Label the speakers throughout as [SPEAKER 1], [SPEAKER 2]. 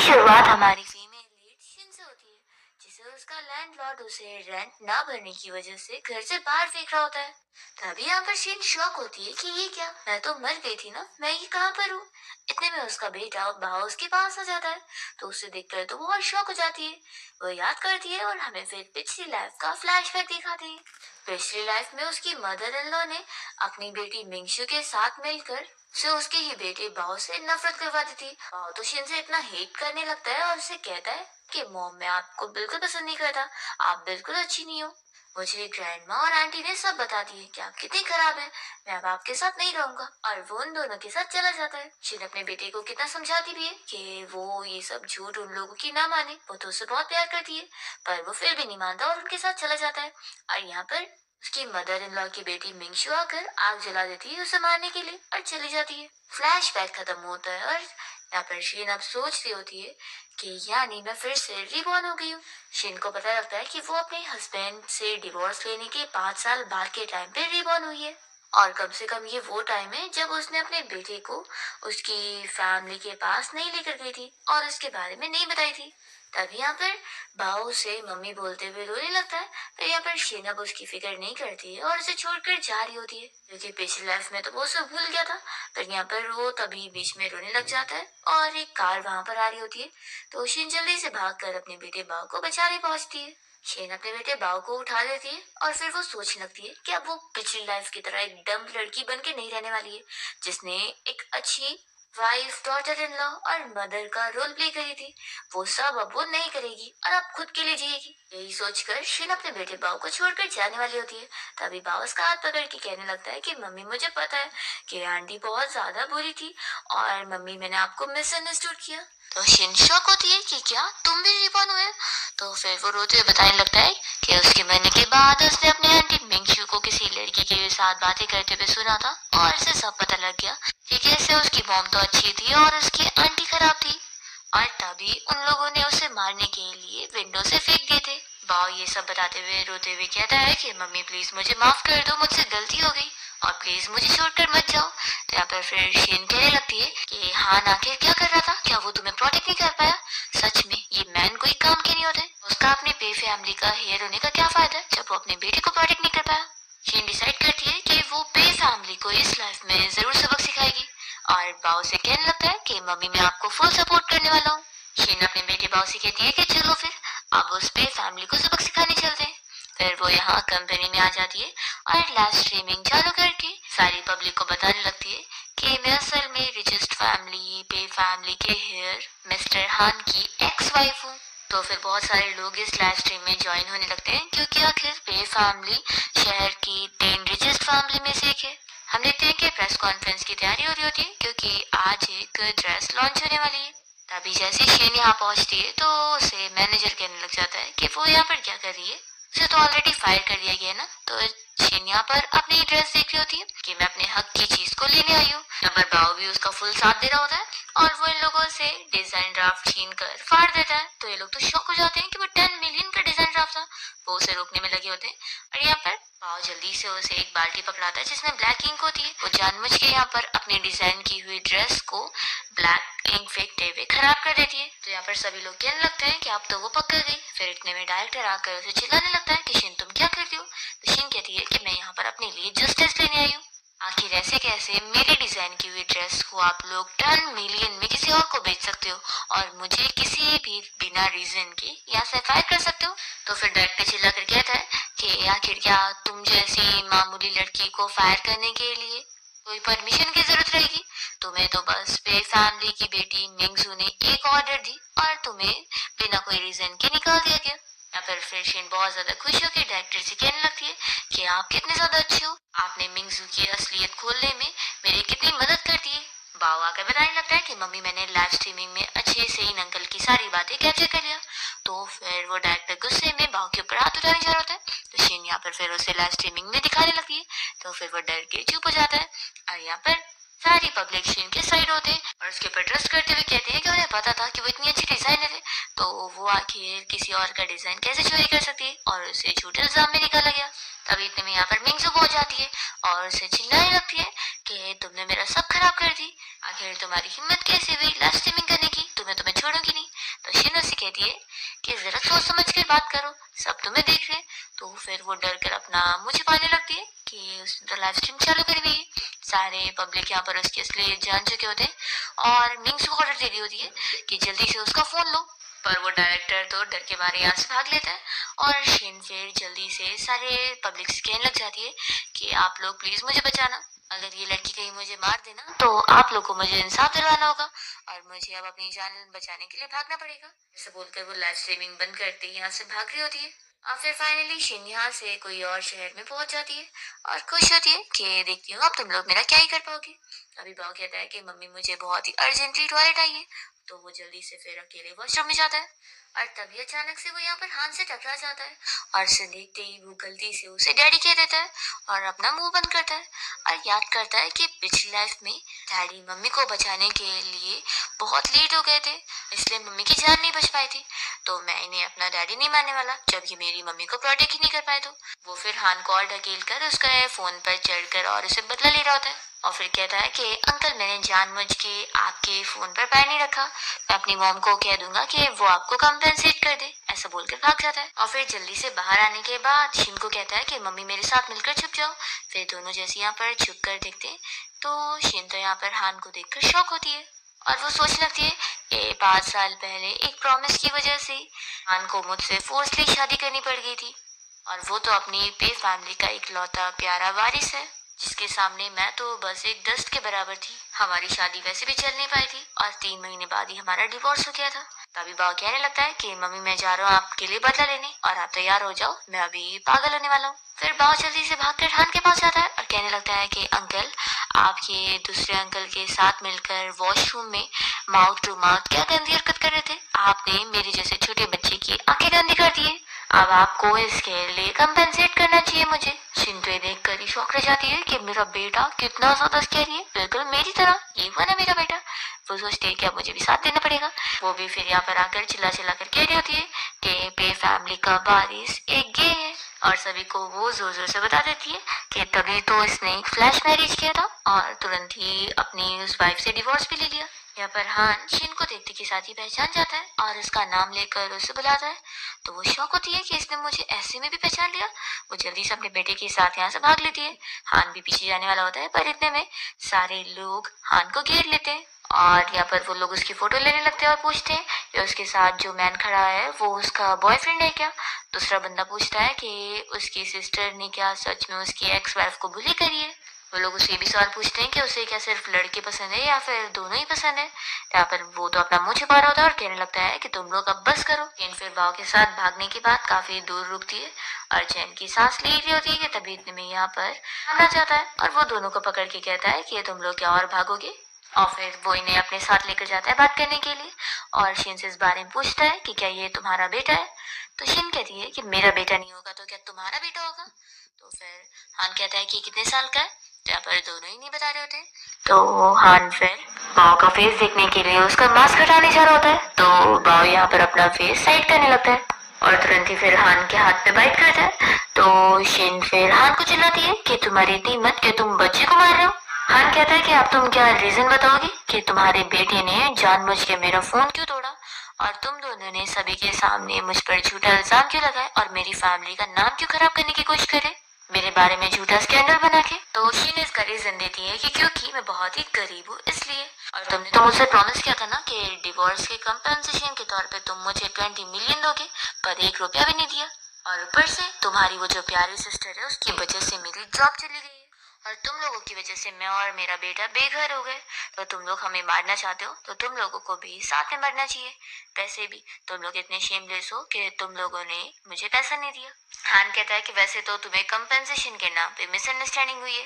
[SPEAKER 1] शुरुआत हमारी female lead Shin से होती है, जिसे उसका लैंडलॉर्ड उसे रेंट ना भरने की वजह से घर से बाहर फेंक रहा होता है। तभी यहाँ पर शिन शॉक होती है कि ये क्या, मैं तो मर गई थी ना, मैं ये कहाँ पर हूँ। इतने में उसका बेटा बाओ उसके पास आ जाता है, तो उसे देखकर तो बहुत शॉक हो जाती है। वो याद करती है और हमें फिर पिछली लाइफ का फ्लैशबैक दिखाते हैं। पिछली लाइफ में उसकी मदर इन लॉ ने अपनी बेटी मिंगशु के साथ मिलकर उसे उसके ही बेटे बाओ से नफरत करवाती थी। बाओ तो शिन से इतना हेट करने लगता है और उसे कहता है कि मॉम, मैं आपको बिल्कुल पसंद नहीं करता, आप बिल्कुल अच्छी नहीं हो। मुझे ग्रैंड माँ और आंटी ने सब बता दिए कि आप कितनी खराब है, मैं अब आपके साथ नहीं रहूंगा। और वो उन दोनों के साथ चला जाता है। शिन अपने बेटे को कितना समझाती भी है कि वो ये सब झूठ उन लोगों की ना माने, वो तो उसे बहुत प्यार करती है, पर वो फिर भी नहीं मानता और उनके साथ चला जाता है। और यहाँ पर उसकी मदर इन लॉ की बेटी मिंगशु आकर आग जला देती है उसे मारने के लिए और चली जाती है। फ्लैशबैक खत्म होता है और यहाँ पर शीन अब सोच रही होती है कि यानी मैं फिर से रिबॉर्न हो गई हूँ। शीन को पता लगता है कि वो अपने हस्बैंड से डिवोर्स लेने के 5 साल बाद के टाइम पे रिबॉर्न हुई है, और कम से कम ये वो टाइम है जब उसने अपने बेटे को उसकी फैमिली के पास नहीं लेकर गई थी और उसके बारे में नहीं बताई थी। तभी यहाँ पर बाओ से मम्मी बोलते हुए रोने लगता है। फिर यहाँ पर शीन अब उसकी फिक्र नहीं करती है और उसे छोड़कर जा रही होती है, क्योंकि पिछली लाइफ में तो वो उसे भूल गया था। फिर यहाँ पर वो तभी बीच में रोने लग जाता है और एक कार वहां पर आ रही होती है, तो शीन जल्दी से भागकर अपने बेटे बाओ को बचाने पहुंचती है। शीन अपने बेटे बाओ को उठा लेती है और फिर वो सोचने लगती है कि अब वो पिछली लाइफ की तरह एक डम्ब लड़की बन के नहीं रहने वाली है, जिसने एक अच्छी वाइफ, डॉटर इन लॉ और मदर का रोल प्ले करी थी। वो सब अब वो नहीं करेगी और अब खुद के लिए जिएगी। यही सोचकर शिन अपने बेटे बाओ को छोड़कर जाने वाली होती है। तभी बाओ उसका हाथ पकड़ के कहने लगता है कि मम्मी, मुझे पता है कि आंटी बहुत ज्यादा बुरी थी और मम्मी, मैंने आपको मिसअंडरस्टूड किया। तो शिन शॉक होती है कि क्या तुम भी रिबॉर्न हुए। तो फिर वो रोते हुए बताने लगता है कि उसके मरने के बाद उसने अपने आंटी मिंगशू को किसी लड़की के साथ बातें करते हुए सुना था और उसे सब पता लग गया कि कैसे उसकी मॉम तो अच्छी थी और उसकी आंटी खराब थी, और तभी उन लोगों ने उसे मारने के लिए विंडो से फेंक दिए थे। बाओ ये सब बताते हुए रोते हुए कहता है कि मम्मी प्लीज मुझे माफ कर दो, मुझसे गलती हो गई और प्लीज मुझे छोड़कर मत जाओ। तो यहाँ पर फिर शीन कहने लगती है कि हाँ, आखिर क्या कर रहा था, क्या वो तुम्हें प्रोटेक्ट नहीं कर पाया? सच में ये मैन कोई काम के नहीं होते, उसका अपने पे फैमिली का हेयर होने का क्या फायदा जब वो अपने बेटे को प्रोटेक्ट नहीं कर पाया। शीन डिसाइड करती है कि वो पे फैमिली को इस लाइफ में जरूर सबक सिखाएगी और बाओ से कहने लगता है कि मम्मी, मैं आपको फुल सपोर्ट करने वाला हूँ। शीन अपने बेटे बाओ से कहती है कि चलो फिर अब उस पे फैमिली को सबक सिखाने चलते हैं। फिर वो यहाँ कंपनी में आ जाती है और लाइव स्ट्रीमिंग चालू करके सारी पब्लिक को बताने लगती है कि मैं असल में रिचेस्ट फैमिली पे फैमिली के हेयर मिस्टर हान की एक्स वाइफ हूँ। तो फिर बहुत सारे लोग इस लाइव स्ट्रीम में ज्वाइन होने लगते हैं, क्योंकि आखिर पे फैमिली शहर की 10 रिचेस्ट फैमिली में से एक है। हम देखते हैं कि प्रेस कॉन्फ्रेंस की तैयारी हो रही होती है, क्योंकि आज एक ड्रेस लॉन्च होने वाली है। तभी जैसे शीन यहाँ पहुंचती है तो उसे मैनेजर कहने लग जाता है कि वो यहाँ पर क्या कर रही है, उसे तो ऑलरेडी फायर कर दिया गया ना। तो शीन यहाँ पर अपनी ड्रेस देख रही होती है कि मैं अपने हक की चीज को लेने आई हूँ। यहाँ पर बाओ भी उसका फुल साथ दे रहा होता है और वो इन लोगों से डिजाइन ड्राफ्ट छीन कर फाड़ देता है। तो ये लोग तो शॉक हो जाते हैं कि वो 10 मिलियन का डिजाइन ड्राफ्ट था। वो उसे रोकने में लगे होते हैं और यहाँ पर बाओ जल्दी से उसे एक बाल्टी पकड़ाता है जिसमें ब्लैक इंक होती है। वो जानबूझ के यहाँ पर अपनी डिजाइन की हुई ड्रेस को ब्लैक इंक फेंकते हुए खराब कर देती है। तो यहाँ पर सभी लोग कहने लगते हैं कि अब तो वो पकड़ गई। फिर इतने में डायरेक्टर आकर उसे चिल्लाने लगता है कि शीन, तुम क्या करती हो? तो शीन कहती है कि मैं यहाँ पर अपने लिए जस्टिस लेने आई हूँ। आखिर ऐसे कैसे मेरी डिजाइन की हुई ड्रेस को आप लोग 10 मिलियन में किसी और को बेच सकते हो और मुझे किसी भी बिना रीजन के यहाँ से फायर कर सकते हो? तो फिर डायरेक्टर चिल्ला कर कहता है कि आखिर क्या तुम जैसी मामूली लड़की को फायर करने के लिए कोई परमिशन की जरूरत रहेगी? तुम्हें तो बस पे फैमिली की बेटी मिंगजू ने एक ऑर्डर दी और तुम्हें बिना कोई रीजन के निकाल दिया गया। यहाँ पर फिर शीन बहुत ज्यादा खुश होकर डायरेक्टर से कहने लगती है कि आप कितने ज्यादा अच्छे हो, आपने मिंगजू की असलियत खोलने में मेरी कितनी मदद कर दी है। बाओ आकर बताने लगता है कि मम्मी, मैंने लाइव स्ट्रीमिंग में अच्छे से इन अंकल की सारी बातें कैप्चर कर लिया। तो फिर वो डायरेक्टर गुस्से में बाओ के ऊपर हाथ उठाने जा रहा होता है। तो शीन यहाँ पर फिर उसे लाइव स्ट्रीमिंग में दिखाने लगती है। तो फिर वो डर के चुप हो जाता है और यहाँ पर सारी पब्लिक शीन के साइड होते हैं और उसके ऊपर ट्रस्ट करते हुए कहते हैं कि उन्हें पता था कि वो इतनी अच्छी डिजाइनर है, तो वो आखिर किसी और का डिजाइन कैसे चोरी कर सकती है, और उसे झूठे इल्जाम में निकाला गया। तभी इतने में यहाँ पर मिंगजू पहुंच जाती है और उसे चिल्लाने लगती है कि तुमने मेरा सब खराब कर दी, आखिर तुम्हारी हिम्मत कैसे हुई लाइव स्ट्रीमिंग करने की, तुम्हें छोड़ूंगी नहीं। कहती है कि जरा सोच समझ कर बात करो, सब तुम्हें देख रहे हैं। तो फिर वो डर कर अपना मुंह छिपाने लगती है कि उसने तो लाइव स्ट्रीम चालू करी हुई है, सारे पब्लिक यहाँ पर उसकी असलियत जान चुके होते हैं और मिंग्स को ऑर्डर दे रही होती है कि जल्दी से उसका फोन लो। पर वो डायरेक्टर तो डर के मारे यहाँ से भाग लेता है और शिन फिर जल्दी से सारे पब्लिक से कहने लग जाती है कि आप लोग प्लीज मुझे बचाना, अगर ये लड़की कहीं मुझे मार देना तो आप लोग को मुझे इंसाफ दिलवाना होगा और मुझे अब अपनी जान बचाने के लिए भागना पड़ेगा। ऐसा बोलकर वो लाइव स्ट्रीमिंग बंद करते ही यहाँ से भाग रही होती है और फिर फाइनली शिन यहाँ से कोई और शहर में पहुंच जाती है और खुश होती है कि देखती हूँ अब तुम लोग मेरा क्या ही कर पाओगे। अभी बाव कहता है कि मम्मी मुझे बहुत ही अर्जेंटली टॉयलेट आई है, तो वो जल्दी से फिर अकेले वॉशरूम में जाता है और तभी अचानक से वो यहाँ पर हान से टकरा जाता है और उसे देखते ही वो गलती से उसे डैडी कह देता है और अपना मुंह बंद करता है और याद करता है कि पिछली लाइफ में डैडी मम्मी को बचाने के लिए बहुत लेट हो गए थे, इसलिए मम्मी की जान नहीं बच पाई थी। तो मैं इन्हें अपना डैडी नहीं मानने वाला जब ये मेरी मम्मी को प्रोटेक्ट ही नहीं कर पाए। तो वो फिर हान को और ढकेल कर उसका फोन पर चढ़कर और उसे बदला ले रहा होता है और फिर कहता है कि अंकल मैंने जानबूझ के आपके फोन पर पैर नहीं रखा, मैं अपनी मॉम को कह दूंगा कि वो आपको कंपेंसेट कर दे। ऐसा बोलकर भाग जाता है और फिर जल्दी से बाहर आने के बाद शिन को कहता है कि मम्मी मेरे साथ मिलकर छुप जाओ। फिर दोनों जैसे यहाँ पर छुप कर देखते हैं तो शिन तो यहाँ पर हान को देखकर शॉक होती है और वो सोचने लगती है कि 5 साल पहले एक प्रॉमिस की वजह से हान को मुझसे फोर्सली शादी करनी पड़ गई थी और वो तो अपनी पे फैमिली का इकलौता प्यारा वारिस है जिसके सामने मैं तो बस एक डस्ट के बराबर थी। हमारी शादी वैसे भी चल नहीं पाई थी और 3 महीने बाद ही हमारा डिवोर्स हो गया था। तभी बाव कहने लगता है कि मम्मी मैं जा रहा हूँ आपके लिए बदला लेने और आप तैयार हो जाओ, मैं अभी पागल होने वाला हूँ। फिर बाव जल्दी से भागकर हान के पास जाता है और कहने लगता है कि अंकल आप ये दूसरे अंकल के साथ मिलकर वॉशरूम में माउथ टू माउथ क्या गंदी हरकत कर रहे थे, आपने मेरे जैसे छोटे बच्चे की आंखें गंदी कर दी है, अब आपको इसके लिए कंपेंसेट करना चाहिए मुझे। शिंतो देख कर ही शौक रह जाती है कि मेरा बेटा कितना ज्यादा स्कैरी है, बिल्कुल मेरी तरह, ये हुआ ना मेरा बेटा। वो सोचती है कि अब मुझे भी साथ देना पड़ेगा। वो भी फिर यहाँ पर आकर चिल्ला चिल्ला कर कह रही होती है कि पे फैमिली का वारिस एक गे है और सभी को वो जोर जोर से बता देती है कि तभी तो इसने एक फ्लैश मैरिज किया था और तुरंत ही अपनी उस वाइफ से डिवोर्स भी ले लिया। यहाँ पर हान शिन को देखते के साथ ही पहचान जाता है और उसका नाम लेकर उसे बुलाता है तो वो शौक होती है कि इसने मुझे ऐसे में भी पहचान लिया। वो जल्दी से अपने बेटे के साथ यहाँ से भाग लेती है। हान भी पीछे जाने वाला होता है पर इतने में सारे लोग हान को घेर लेते हैं और यहाँ पर वो लोग उसकी फोटो लेने लगते हैं और पूछते हैं कि उसके साथ जो मैन खड़ा है वो उसका बॉयफ्रेंड है क्या। दूसरा बंदा पूछता है कि उसकी सिस्टर ने क्या सच में उसकी एक्स वाइफ को बुली करी है। वो लोग उससे भी सवाल पूछते हैं कि उसे क्या सिर्फ लड़के पसंद है या फिर दोनों ही पसंद है। यहाँ पर वो तो अपना मुंह छुपा रहा होता है और कहने लगता है कि तुम लोग अब बस करो। लेकिन फिर बाव के साथ भागने के बाद काफी दूर रुकती है और चैन की सांस ले रही होती है कि तभी इतने में यहाँ पर आना जाता है और वो दोनों को पकड़ के कहता है कि तुम लोग क्या और भागोगे। और फिर वो इन्हें अपने साथ लेकर जाता है बात करने के लिए और शिन से इस बारे में पूछता है कि क्या ये तुम्हारा बेटा है। तो शिन कहती है कि मेरा बेटा नहीं होगा तो क्या तुम्हारा बेटा होगा। तो फिर हान कहता है कि कितने साल का है, तो यहाँ पर दोनों ही नहीं बता रहे होते। तो हान फिर बाव का फेस देखने के लिए उसका मास्क हटाने जा रहा होता है तो बाव यहाँ पर अपना फेस साइड करने लगता है और तुरंत ही फिर हान के हाथ पे बाइट करता है। तो शिन फिर हान को चिल्लाती है कि तुम्हारी इतनी हिम्मत कि तुम बच्चे को मार रहे हो। हान कहता है कि अब तुम क्या रीजन बताओगे कि तुम्हारे बेटे ने जानबूझ के मेरा फोन क्यों तोड़ा और तुम दोनों ने सभी के सामने मुझ पर झूठा इल्जाम क्यों लगाए और मेरी फैमिली का नाम क्यों खराब करने की कोशिश करे मेरे बारे में झूठा स्कैंडल बना के। तो शिन इसका रीजन देती है कि क्योंकि मैं बहुत ही गरीब हूँ इसलिए, और तुमने तो मुझसे प्रॉमिस किया था ना कि डिवोर्स के कंपेंसेशन के तौर पे तुम मुझे 20 मिलियन दोगे, पर 1 रुपया भी नहीं दिया और ऊपर से तुम्हारी वो जो प्यारी सिस्टर है उसकी वजह से मेरी जॉब चली गई है और तुम लोगों की वजह से मैं और मेरा बेटा बेघर हो गए। तो तुम लोग हमें मारना चाहते हो तो तुम लोगों को भी साथ में मरना चाहिए। वैसे भी तुम लोग इतने शेमलेस हो कि तुम लोगों ने मुझे पैसा नहीं दिया। हान कहता है कि वैसे तो तुम्हें कंपेंसेशन के नाम पे मिसअंडरस्टैंडिंग हुई है,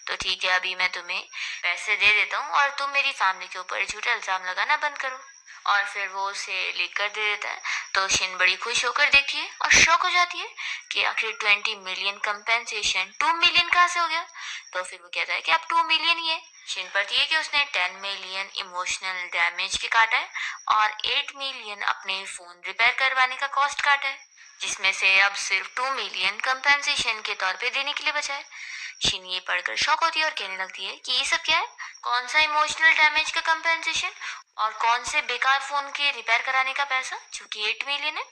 [SPEAKER 1] तो ठीक है अभी मैं तुम्हें पैसे दे देता हूँ और तुम मेरी फैमिली के ऊपर झूठा इल्जाम लगाना बंद करो। और फिर वो उसे लेकर दे देता है। तो शिन बड़ी खुश होकर देखती है और शॉक हो जाती है कि आखिर 20 मिलियन कंपेंसेशन 2 मिलियन कहाँ से हो गया। तो फिर वो कहता है कि अब 2 मिलियन ही है। शिन पड़ती है कि उसने 10 मिलियन इमोशनल डैमेज के काटा है और 8 मिलियन अपने फोन रिपेयर करवाने का कॉस्ट काटा है, जिसमें से अब सिर्फ 2 मिलियन कंपेंसेशन के तौर पे देने के लिए बचा है। शिन ये पढ़कर शॉक होती है और कहने लगती है कि ये सब क्या है, कौन सा इमोशनल डैमेज का कंपेंसेशन और कौन से बेकार फोन के रिपेयर कराने का पैसा जो कि 8 मिलियन है।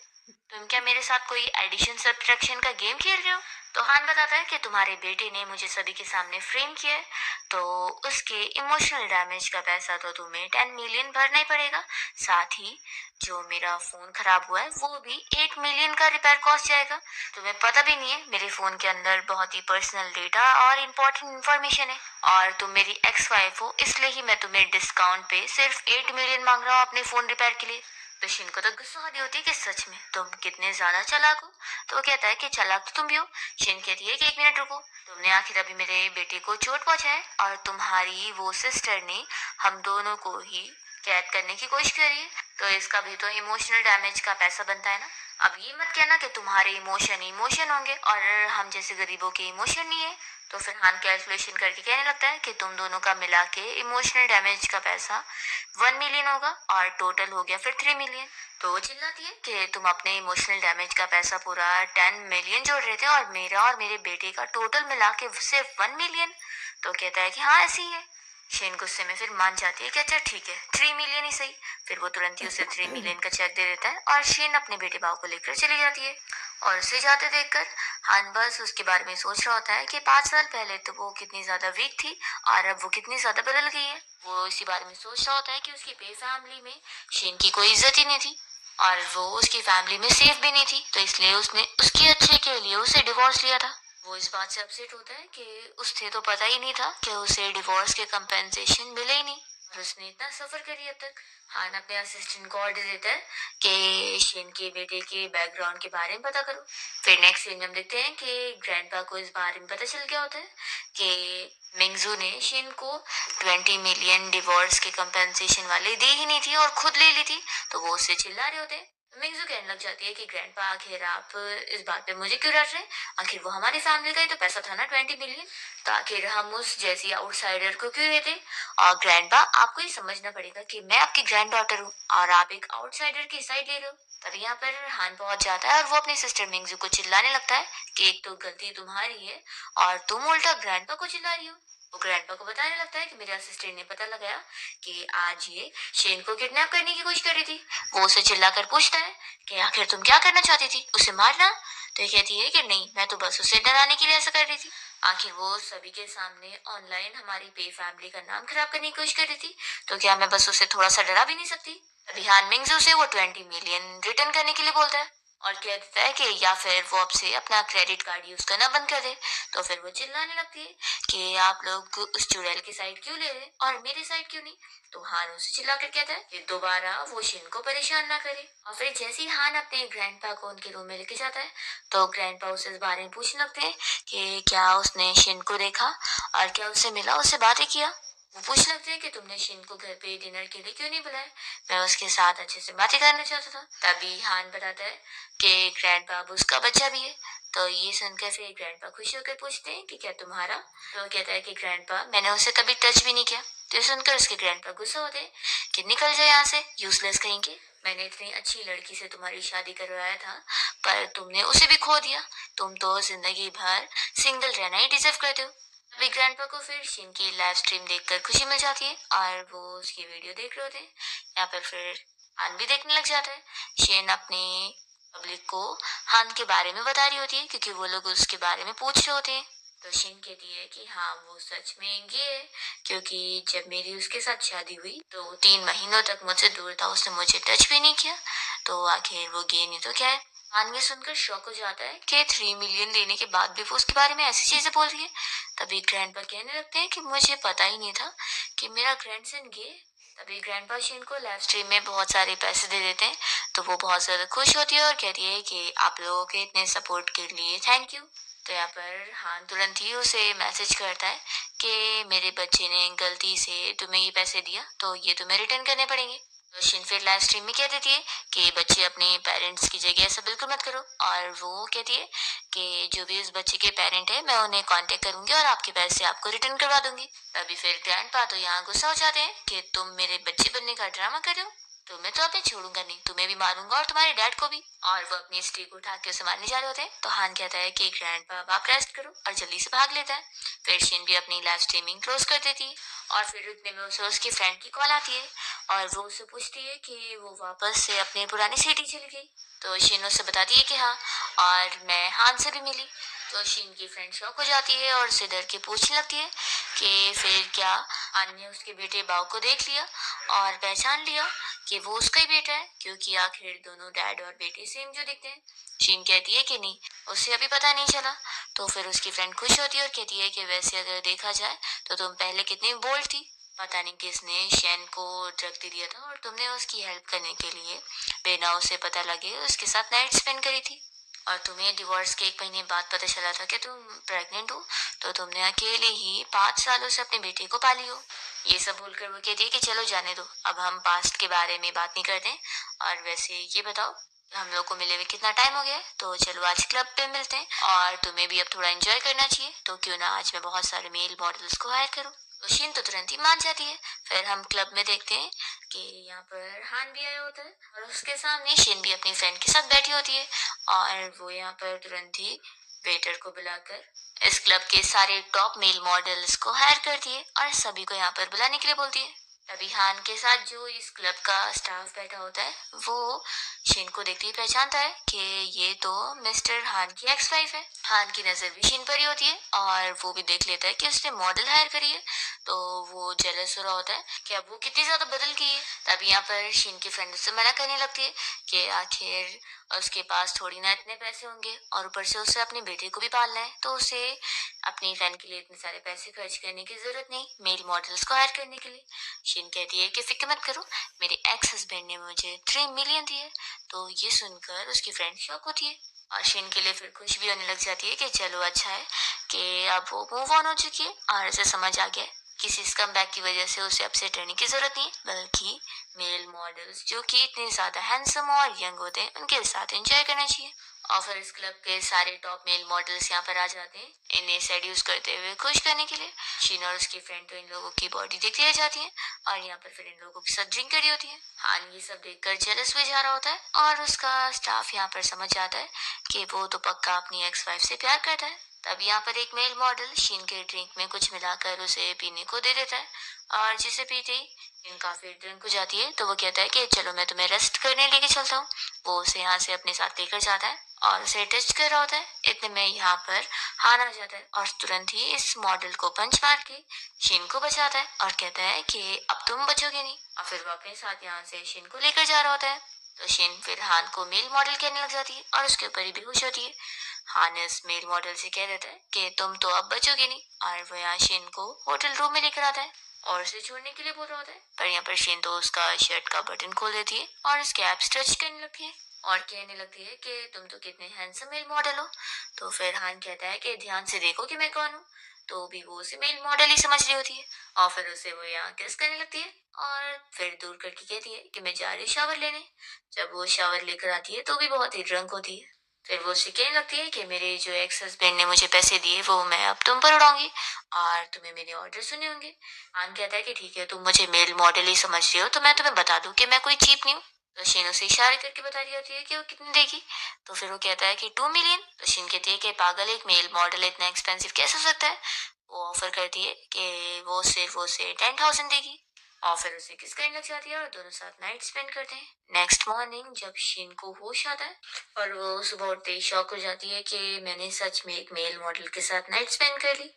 [SPEAKER 1] तुम क्या मेरे साथ कोई एडिशन सब्ट्रैक्शन का गेम खेल रहे हो? तो हान बताता है कि तुम्हारे बेटे ने मुझे सभी के सामने फ्रेम किया है, तो उसके इमोशनल डैमेज का पैसा तो तुम्हें 10 मिलियन भरना ही पड़ेगा। साथ ही जो मेरा फोन खराब हुआ है वो भी 8 मिलियन का रिपेयर कॉस्ट जाएगा। तुम्हें पता भी नहीं है मेरे फोन के अंदर बहुत ही पर्सनल डेटा और इम्पोर्टेंट इन्फॉर्मेशन है, और तुम मेरी एक्स वाइफ हो, इसलिए ही मैं तुम्हें डिस्काउंट पे सिर्फ 8 मिलियन मांग रहा हूँ अपने फोन रिपेयर के लिए। तो शिन को तो गुस्सा आ रही होती है कि सच में तुम कितने ज्यादा चालाक हो। तो वो कहता है कि चालाक तो तुम भी हो। शिन कहती है कि 1 मिनट रुको, तुमने आखिर अभी मेरे बेटे को चोट पहुंचा है और तुम्हारी वो सिस्टर ने हम दोनों को ही कैद करने की कोशिश करी है, तो इसका भी तो इमोशनल डैमेज का पैसा बनता है ना। अब ये मत कहना कि तुम्हारे इमोशन इमोशन होंगे और हम जैसे गरीबों के इमोशन नहीं है। तो फिर हान कैलकुलेशन करके कहने लगता है कि तुम दोनों का मिला के इमोशनल डैमेज का पैसा 1 मिलियन होगा और टोटल हो गया फिर 3 मिलियन। तो वो चिल्लाती है कि तुम अपने इमोशनल डैमेज का पैसा पूरा 10 मिलियन जोड़ रहे थे और मेरा और मेरे बेटे का टोटल मिला के सिर्फ 1 मिलियन। तो कहता है कि हाँ ऐसे ही है। शेन गुस्से में फिर मान जाती है कि अच्छा ठीक है 3 मिलियन ही सही। फिर वो तुरंत ही उसे 3 मिलियन का चेक दे देता है और शेन अपने बेटे भाव को लेकर चली जाती है। और उसे जाते देखकर हान बस उसके बारे में सोच रहा होता है कि 5 साल पहले तो वो कितनी ज्यादा वीक थी और अब वो कितनी ज्यादा बदल गई है। वो इसी बारे में सोच रहा होता है कि उसकी पे फैमिली में शेन की कोई इज्जत ही नहीं थी और वो उसकी फैमिली में सेफ भी नहीं थी, तो इसलिए उसने उसके अच्छे के लिए उसे डिवोर्स लिया था। वो इस बात से अपसेट होता है कि उसे तो पता ही नहीं था कि उसे डिवोर्स के कंपेंसेशन मिले ही नहीं और उसने इतना सफर करी अब तक। हान अपने असिस्टेंट को ऑर्डर देता है कि शेन के बेटे के बैकग्राउंड के बारे में पता करो। फिर नेक्स्ट सीन हम देखते हैं कि ग्रैंडपा को इस बारे में पता चल गया होता है कि मिंगजू ने शेन को 20 मिलियन डिवोर्स के कंपेंसेशन वाले दी ही नहीं थी और खुद ले ली थी, तो वो उससे चिल्ला रहे होते हैं। मिंगजू कहने लग जाती है कि ग्रैंडपा आखिर आप इस बात पे मुझे क्यों डांट रहे हैं, आखिर वो हमारी फैमिली का ही तो पैसा था ना 20 मिलियन, तो आखिर हम उस जैसी आउटसाइडर को क्यों देते। और ग्रैंडपा आपको ये समझना पड़ेगा कि मैं आपकी ग्रैंड डॉटर हूँ और आप एक आउटसाइडर की साइड ले रहे हो। तभी यहाँ पर हान पहुंच जाता है और वो अपनी सिस्टर मिंगजू को चिल्लाने लगता है कि एक तो गलती तुम्हारी है और तुम उल्टा ग्रैंडपा को चिल्ला रही हो। वो ग्रैंडपा को बताने लगता है कि मेरे असिस्टेंट ने पता लगाया कि आज ये शेन को किडनैप करने की कोशिश कर रही थी। वो उसे चिल्लाकर पूछता है कि आखिर तुम क्या करना चाहती थी, उसे मारना। तो ये कहती है कि नहीं, मैं तो बस उसे डराने के लिए ऐसा कर रही थी। आखिर वो सभी के सामने ऑनलाइन हमारी पे फैमिली का नाम खराब करने की कोशिश कर रही थी, तो क्या मैं बस उसे थोड़ा सा डरा भी नहीं सकती। अभी हान मिंगजू से वो 20 मिलियन रिटर्न करने के लिए बोलता है और कह देता है कि या फिर वो आपसे अपना क्रेडिट कार्ड यूज करना बंद कर दे। तो फिर वो चिल्लाने लगती है कि आप लोग उस चुड़ैल की साइड क्यों ले रहे हैं और मेरी साइड क्यों नहीं। तो हान उसे चिल्ला कर कहता है कि दोबारा वो शिन को परेशान ना करे। और फिर जैसे ही हान अपने ग्रैंडपा को उनके रूम में लेके जाता है तो ग्रैंडपा उसे इस बारे में पूछने लगते हैं कि क्या उसने शिन को देखा और क्या उससे मिला, उससे बातें किया। वो पूछने लगते हैं कि तुमने शिन को घर पे डिनर के लिए क्यों नहीं बुलाया, मैं उसके साथ अच्छे से बातें करना चाहता था। तभी हान बताता है कि ग्रैंडपा अब उसका बच्चा भी है। तो ये सुनकर फिर ग्रैंडपा खुशी होकर पूछते हैं कि क्या तुम्हारा। तो वो कहता है कि ग्रैंडपा मैंने उसे कभी टच भी नहीं किया। तो ये सुनकर उसके ग्रैंडपा गुस्सा होते हैं कि निकल जाए यहाँ से, यूजलेस कहेंगे। मैंने इतनी अच्छी लड़की से तुम्हारी शादी करवाया था पर तुमने उसे भी खो दिया। तुम तो जिंदगी भर सिंगल रहना ही डिजर्व करते हो। अभी ग्रैंडपा को फिर शिन की लाइव स्ट्रीम देखकर खुशी मिल जाती है और वो उसकी वीडियो देख रहे होते हैं। यहाँ पर फिर हान भी देखने लग जाता है। शिन अपने पब्लिक को हान के बारे में बता रही होती है क्योंकि वो लोग उसके बारे में पूछ रहे होते हैं। तो शिन कहती है कि हाँ वो सच में गे है, क्योंकि जब मेरी उसके साथ शादी हुई तो 3 महीनों तक मुझसे दूर था, उसने मुझे टच भी नहीं किया, तो आखिर वो गे नहीं तो क्या है। हान ये सुनकर शॉक हो जाता है कि 3 मिलियन लेने के बाद भी वो उसके बारे में ऐसी चीजें बोल रही है। तभी ग्रैंडपा कहने लगते हैं कि मुझे पता ही नहीं था कि मेरा ग्रैंडसन गे। तभी ग्रैंडपा शिन को लाइव स्ट्रीम में बहुत सारे पैसे दे देते हैं, तो वो बहुत ज्यादा खुश होती है और कहती है कि आप लोगों के इतने सपोर्ट के लिए थैंक यू। तो यहाँ पर हान तुरंत ही उसे मैसेज करता है कि मेरे बच्चे ने गलती से तुम्हें ये पैसे दिया तो ये तुम्हें रिटर्न करने पड़ेंगे। तो शिन फिर लाइव स्ट्रीम में कह देती है कि बच्चे अपने पेरेंट्स की जगह ऐसा बिल्कुल मत करो, और वो कहती है कि जो भी उस बच्चे के पेरेंट है मैं उन्हें कांटेक्ट करूंगी और आपके पैसे आपको रिटर्न करवा दूंगी। तभी फिर ग्रैंडपा तो यहाँ गुस्सा हो जाते हैं कि तुम मेरे बच्चे बनने का ड्रामा कर रहे हो। तुम्हें तो अब मैं छोड़ूंगा नहीं, तुम्हें भी मारूंगा और तुम्हारे डैड को भी। और वो अपनी स्टिक उठा के उसे मारने जा रहे होते हैं तो हान कहता है कि ग्रैंडपा आप रेस्ट करो और जल्दी से भाग लेता है। फिर शिन भी अपनी लाइव स्ट्रीमिंग क्लोज कर देती है और फिर उतने में उसे उसकी फ्रेंड की कॉल आती है और वो उससे पूछती है कि वो वापस से अपने पुरानी सिटी चली गई। तो शिन उससे बताती है कि हाँ, और मैं हान से भी मिली। तो शिन की फ्रेंड शॉक हो जाती है और उसे डर के पूछने लगती है कि फिर क्या हान ने उसके बेटे बाव को देख लिया और पहचान लिया कि वो उसका ही बेटा है, क्योंकि आखिर दोनों डैड और बेटे सेम जो दिखते हैं। शीन कहती है कि नहीं, उसे अभी पता नहीं चला। तो फिर उसकी फ्रेंड खुश होती है और कहती है कि वैसे अगर देखा जाए तो तुम पहले कितनी बोल्ड थी। पता नहीं किसने शेन को ड्रग दे दिया था और तुमने उसकी हेल्प करने के लिए बिना उसे पता लगे उसके साथ नाइट स्पेंड करी थी। और तुम्हें डिवोर्स के 1 महीने बाद पता चला था कि तुम प्रेग्नेंट हो, तो तुमने अकेले ही 5 सालों से अपने बेटे को पाली हो। ये सब बोलकर वो कहती है कि चलो जाने दो, अब हम पास्ट के बारे में बात नहीं करते हैं। और वैसे ये बताओ, हम लोग को मिले हुए कितना टाइम हो गया है, तो चलो आज क्लब पे मिलते हैं और तुम्हें भी अब थोड़ा एंजॉय करना चाहिए, तो क्यों ना आज मैं बहुत सारे मेल मॉडल्स को हायर करूँ। तो शिन तो तुरंत ही मान जाती है। फिर हम क्लब में देखते हैं कि यहाँ पर हान भी आया होता है और उसके सामने शिन भी अपनी फ्रेंड के साथ बैठी होती है और वो यहाँ पर तुरंत ही वेटर को बुलाकर इस क्लब के सारे टॉप मेल मॉडल्स को हायर करती है और सभी को यहाँ पर बुलाने के लिए बोलती है। तभी हान के साथ जो इस क्लब का स्टाफ बैठा होता है वो शिन को देखते ही पहचानता है कि ये तो मिस्टर हान की एक्स वाइफ है। हान की नजर भी शिन पर ही होती है और वो भी देख लेता है कि उसने मॉडल हायर करी है, तो वो जेलस हो रहा होता है कि अब वो कितनी ज्यादा बदल गई है। तभी यहाँ पर शिन की फ्रेंड उससे मना करने लगती है कि आखिर उसके पास थोड़ी ना इतने पैसे होंगे और ऊपर से उसे अपने बेटे को भी पालना है, तो उसे अपनी फ्रेंड के लिए इतने सारे पैसे खर्च करने की जरूरत नहीं मेल मॉडल्स को हायर करने के लिए। शिन कहती है कि फिक्र मत करो, मेरे एक्स हस्बैंड ने मुझे 3 मिलियन दिए। तो ये सुनकर उसकी फ्रेंड शॉक होती है और शिन के लिए फिर खुश भी होने लग जाती है कि चलो अच्छा है कि अब वो मूव ऑन हो चुकी है और उसे समझ आ गया है किसी स्कमबैग की वजह से उसे अपसेट रहने की जरूरत नहीं है, बल्कि मेल मॉडल्स जो कि इतने ज्यादा हैंडसम और यंग होते हैं उनके साथ एंजॉय करना चाहिए। और फिर इस क्लब के सारे टॉप मेल मॉडल्स यहाँ पर आ जाते हैं इन्हें सेड्यूस करते हुए खुश करने के लिए। शीन और उसकी फ्रेंड तो इन लोगों की बॉडी देखती रह जाती है और यहाँ पर फिर इन लोगों के साथ ड्रिंक करी होती है। हान ये सब देखकर जेलस हुए जा रहा होता है और उसका स्टाफ यहाँ पर समझ जाता है कि वो तो पक्का अपनी एक्स वाइफ से प्यार करता है। तब यहाँ पर एक मेल मॉडल शीन के ड्रिंक में कुछ मिलाकर उसे पीने को दे देता है और जिसे पीते ही शीन काफी ड्रिंक हो जाती है, तो वो कहता है कि चलो मैं तुम्हें रेस्ट करने लेके चलता हूँ। वो उसे यहाँ से अपने साथ लेकर जाता है और उसे टेस्ट कर रहा होता है। इतने में यहाँ पर हान आ जाता है और तुरंत ही इस मॉडल को पंच मार के शीन को बचाता है और कहता है कि अब तुम बचोगे नहीं, और फिर वो अपने साथ यहाँ से शीन को लेकर जा रहा होता है। तो शीन फिर हान को मेल मॉडल कहने लग जाती है और उसके ऊपर ही बेहोश होती है। हान इस मेल मॉडल से कह देता है कि तुम तो अब बचोगे नहीं, और वो यहाँ शीन को होटल रूम में लेकर आता है और उसे छोड़ने के लिए बोल रहा होता है। पर यहाँ पर शीन तो उसका शर्ट का बटन खोल देती है और उसके एब्स टच करने लगती है और कहने लगती है कि तुम तो कितने हैंडसम मेल मॉडल हो। तो फिर हान कहता है कि ध्यान से देखो कि मैं कौन हूँ, तो भी वो उसे मेल मॉडल ही समझ रही होती है और फिर उसे वो यहाँ किस करने लगती है और फिर दूर करके कहती है कि मैं जा रही शावर लेने। जब वो शावर लेकर आती है तो भी बहुत ही ड्रंक होती है। फिर वो उसे कहने लगती है कि मेरे जो एक्स हस्बैंड ने मुझे पैसे दिए वो मैं अब तुम पर उड़ाऊंगी और तुम्हें मेरे ऑर्डर सुने होंगे। हान कहता है कि ठीक है, तुम मुझे मेल मॉडल ही समझ रही हो तो मैं तुम्हें बता दूं कि मैं कोई चीप नहीं हूँ। तो शीन उसे इशारे करके बता रही होती है कि वो कितनी देगी। तो फिर वो कहता है कि 2 मिलियन। तो शीन कहती है कि पागल, एक मेल मॉडल इतना एक्सपेंसिव कैसे हो सकता है। वो ऑफर करती है कि वो सिर्फ उसे 10,000 देगी और फिर उसे किस करने लग जाती है और दोनों साथ नाइट स्पेंड करते हैं। नेक्स्ट मॉर्निंग जब शीन को होश आता है और वो सुबह उठते ही शॉक हो जाती है कि मैंने सच में एक मेल मॉडल के साथ नाइट स्पेंड कर ली।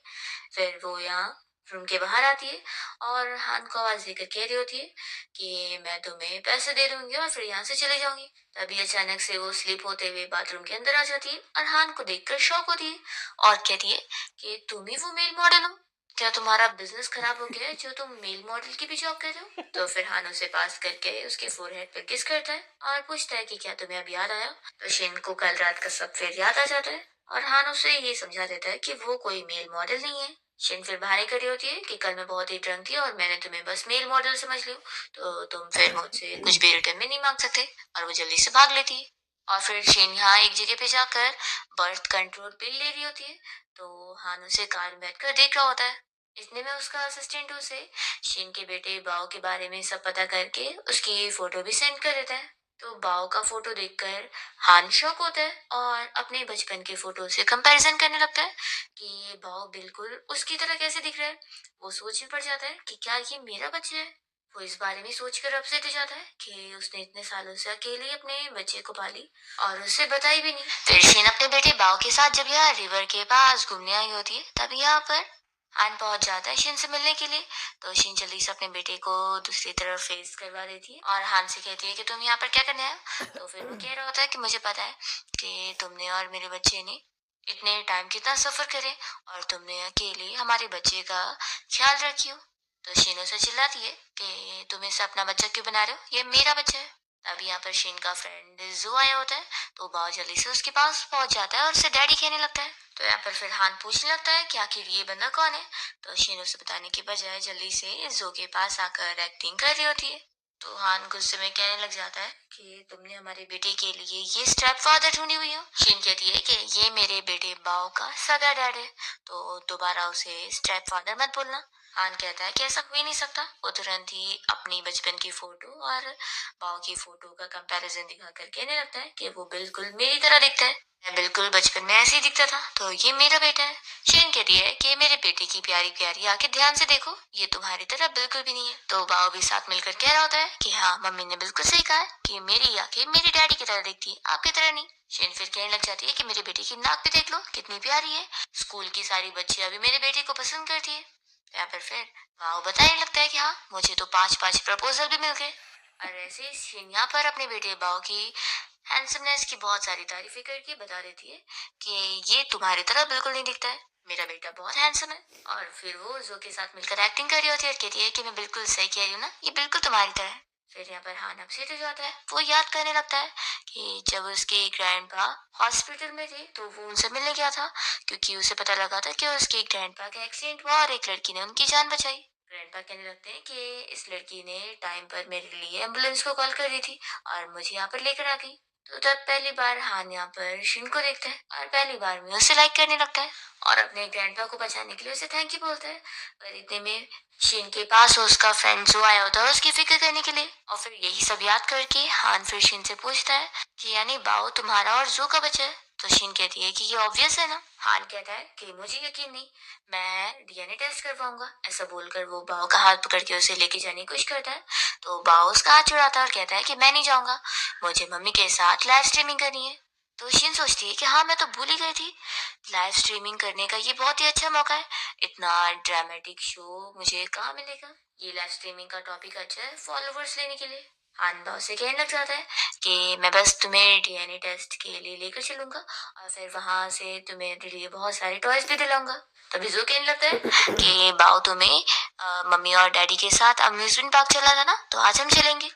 [SPEAKER 1] फिर वो यहाँ रूम के बाहर आती है और हान को आवाज देकर कह रही होती है कि मैं तुम्हें पैसे दे दूंगी और फिर यहाँ से चले जाऊंगी। तभी अचानक से वो स्लीप होते हुए बाथरूम के अंदर आ जाती है और हान को देखकर शॉक होती है और कहती है कि तुम ही वो मेल मॉडल हो, क्या तुम्हारा बिजनेस खराब हो गया है जो तुम मेल मॉडल की भी जॉब कर रहे हो। तो फिर हान उसे पास करके उसके फोरहेड पर किस करता है और पूछता है कि क्या तुम्हें अब याद आया। तो शिन को कल रात का सब फिर याद आ जाता है और हान उसे ये समझा देता है कि वो कोई मेल मॉडल नहीं है। शिन फिर बहाने करी होती है कि कल मैं बहुत ही ड्रंक थी और मैंने तुम्हें बस मेल मॉडल समझ लियो, तो तुम फिर मुझसे कुछ भी रिटर्न में नहीं मांग सकते, और वो जल्दी से भाग लेती है। और फिर शिन यहाँ एक जगह पे जाकर बर्थ कंट्रोल पिल ले रही होती है, तो हान उसे कार में बैठकर देख रहा होता है। इतने में उसका असिस्टेंट उसे शिन के बेटे बाओ के बारे में सब पता करके उसकी फोटो भी सेंड कर देता है। तो बाओ का फोटो देखकर हान शॉक होता है और अपने बचपन के फोटो से कंपैरिजन करने लगता है कि ये बाओ बिल्कुल उसकी तरह कैसे दिख रहा है। वो सोच में पड़ जाता है कि क्या ये मेरा बच्चा है। वो इस बारे में सोचकर अपसेट हो जाता है कि उसने इतने सालों से अकेले अपने बच्चे को पाली और उसे बताई भी नहीं। फिर शिन अपने बेटे बाओ के साथ जब यहाँ रिवर के पास घूमने आई होती है तभी यहाँ पर हान पहुंच जाता है शिन से मिलने के लिए। तो शिन जल्दी से अपने बेटे को दूसरी तरफ फेस करवा देती है और हान से कहती है कि तुम यहाँ पर क्या करने आए। तो फिर वो कह रहा होता है कि मुझे पता है कि तुमने और मेरे बच्चे ने इतने टाइम कितना सफर करे और तुमने अकेले हमारे बच्चे का ख्याल रखी हो। तो शिन उसे चिल्लाती है कि तुम इसे अपना बच्चा क्यों बना रहे हो, ये मेरा बच्चा है। तब यहाँ पर शिन का फ्रेंड जो आया होता है तो बहुत जल्दी से उसके पास पहुंच जाता है और उसे डैडी कहने लगता है। तो यहाँ पर फिर हान पूछने लगता है कि आखिर ये बंदा कौन है। तो शिन उसे बताने की बजाय जल्दी से जो के पास आकर एक्टिंग कर रही होती है। तो हान गुस्से में कहने लग जाता है कि तुमने हमारे बेटे के लिए ये स्टेप फादर ढूंढी हुई हो। शिन कहती है कि ये मेरे बेटे बाओ का सगा डैड है, तो दोबारा उसे स्टेप फादर मत बोलना। हान कहता है कि ऐसा हो ही नहीं सकता। वो तुरंत ही अपनी बचपन की फोटो और बाओ की फोटो का कंपैरिजन दिखाकर कहने लगता है कि वो बिल्कुल मेरी तरह दिखता है, मैं बिल्कुल बचपन में ऐसे ही दिखता था, तो ये मेरा बेटा है। शेन कहती है कि मेरे बेटे की प्यारी प्यारी आंखें ध्यान से देखो, ये तुम्हारी तरह बिल्कुल भी नहीं है। तो बाओ भी साथ मिलकर कह रहा होता है कि हाँ मम्मी ने बिल्कुल सही कहा है कि मेरी आंखें मेरी डैडी की तरह दिखती है, आपकी तरह नहीं। शेन फिर कहने लग जाती है कि मेरे बेटे की नाक भी देख लो कितनी प्यारी है, स्कूल की सारी बच्चियां भी मेरे बेटे को पसंद करती है। यहाँ पर फिर बाओ बताने लगता है कि हाँ मुझे तो 5-5 प्रपोजल भी मिल गए। और ऐसे ही शेन यहाँ पर अपने बेटे बाओ की हैंडसमनेस की बहुत सारी तारीफें करके बता देती है कि ये तुम्हारी तरह बिल्कुल नहीं दिखता है, मेरा बेटा बहुत हैंडसम है। और फिर वो जो के साथ मिलकर एक्टिंग कर रही होती है और कहती है कि मैं बिल्कुल सही कह रही हूँ ना, ये बिल्कुल तुम्हारी तरह है। फिर यहाँ पर हान अपसेट हो जाता है। वो याद करने लगता है कि जब उसके ग्रैंडपा हॉस्पिटल में थे तो वो उनसे मिलने गया था, क्योंकि उसे पता लगा था कि उसके ग्रैंडपा का एक्सीडेंट हुआ और एक लड़की ने उनकी जान बचाई। ग्रैंडपा कहने लगते हैं कि इस लड़की ने टाइम पर मेरे लिए एम्बुलेंस को कॉल कर दी थी और मुझे यहाँ पर लेकर आ गई। तो तब पहली बार हान यहाँ पर शिन को देखता है और पहली बार में उसे लाइक करने लगता है और अपने ग्रैंडपा को बचाने के लिए उसे थैंक यू बोलता है। पर इतने में शिन के पास उसका फ्रेंड जो आया होता है उसकी फिक्र करने के लिए। और फिर यही सब याद करके हान फिर शिन से पूछता है कि यानी बाओ तुम्हारा और जो का बच्चा है। तो शिन कहती है कि ये ऑब्वियस है ना। हान कहता है कि मुझे यकीन नहीं, मैं डीएनए टेस्ट करवाऊंगा। ऐसा बोलकर वो बाओ का हाथ पकड़ के उसे लेके जाने की कोशिश करता है। तो बाओ उसका हाथ छुड़ाता है और कहता है कि मैं नहीं जाऊंगा, मुझे मम्मी के साथ लाइव स्ट्रीमिंग करनी है। तो शिन सोचती है कि हाँ मैं तो भूल ही गई थी, लाइव स्ट्रीमिंग करने का ये बहुत ही अच्छा मौका है, इतना ड्रामेटिक शो मुझे कहाँ मिलेगा। ये लाइव स्ट्रीमिंग का टॉपिक अच्छा है फॉलोवर्स लेने के लिए। हान बाओ से कहने लग जाता है कि मैं बस तुम्हें डीएनए टेस्ट के लिए लेकर चलूंगा और फिर वहां से तुम्हें लिए बहुत सारे टॉयज भी दिलाऊंगा। तभी जो कहने लगता है कि बाओ तुम्हें मम्मी और डैडी के साथ अम्यूजमेंट पार्क चला था ना, तो आज हम चलेंगे।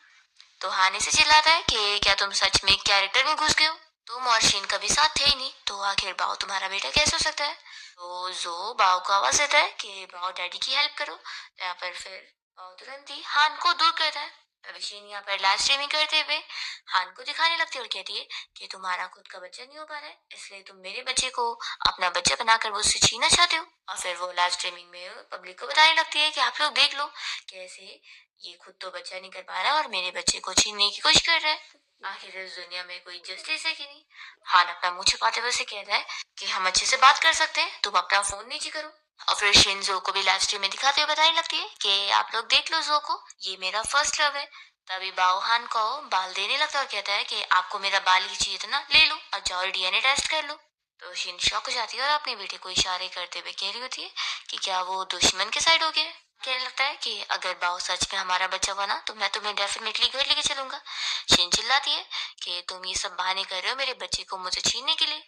[SPEAKER 1] तो हानि से चिल्लाता है कि क्या तुम सच में कैरेक्टर में घुस गए हो, तुम और शीन कभी साथ थे ही नहीं, तो आखिर बाओ तुम्हारा बेटा कैसे हो सकता है। तो जो बाओ को आवाज देता है कि बाओ डैडी की हेल्प करो। तो यहाँ पर फिर बाओ तुरंत ही हान को दूर करता है। तभी शीन यहाँ पर लाइव स्ट्रीमिंग करते हुए हान को दिखाने लगती है और कहती है कि तुम्हारा खुद का बच्चा नहीं हो पा रहा है, इसलिए तुम मेरे बच्चे को अपना बच्चा बनाकर मुझसे छीनना चाहते हो। और फिर वो लाइव स्ट्रीमिंग में पब्लिक को बताने लगती है कि आप लोग देख लो कैसे ये खुद तो बच्चा नहीं कर पा रहा और मेरे बच्चे को छीनने की कोशिश कर रहा है। आखिर इस दुनिया में कोई जस्टिस है कि नहीं। हान अपना मुंह छुपाते हुए से कहता है कि हम अच्छे से बात कर सकते हैं, तुम अपना फोन नीचे करो। और फिर शिनजो को भी लाइव स्ट्रीम में दिखाते हुए बताने लगती है कि आप लोग देख लो जो को, ये मेरा फर्स्ट लव है। तभी बाओ हान को बाल देने लगता है और कहता है कि आपको मेरा बाल ही चाहिए था ना, ले लो और जाओ डीएनए टेस्ट कर लो। तो शिन शॉक हो जाती है और अपने बेटे को इशारे करते हुए कह रही होती है कि क्या वो दुश्मन के साइड हो गया है। कहने लगता है कि अगर बाओ सच में हमारा बच्चा हुआ ना तो मैं तुम्हें डेफिनेटली घर लेके चलूंगा। शिन चिल्लाती है कि तुम ये सब बहाने कर रहे हो मेरे बच्चे को मुझे छीनने के लिए।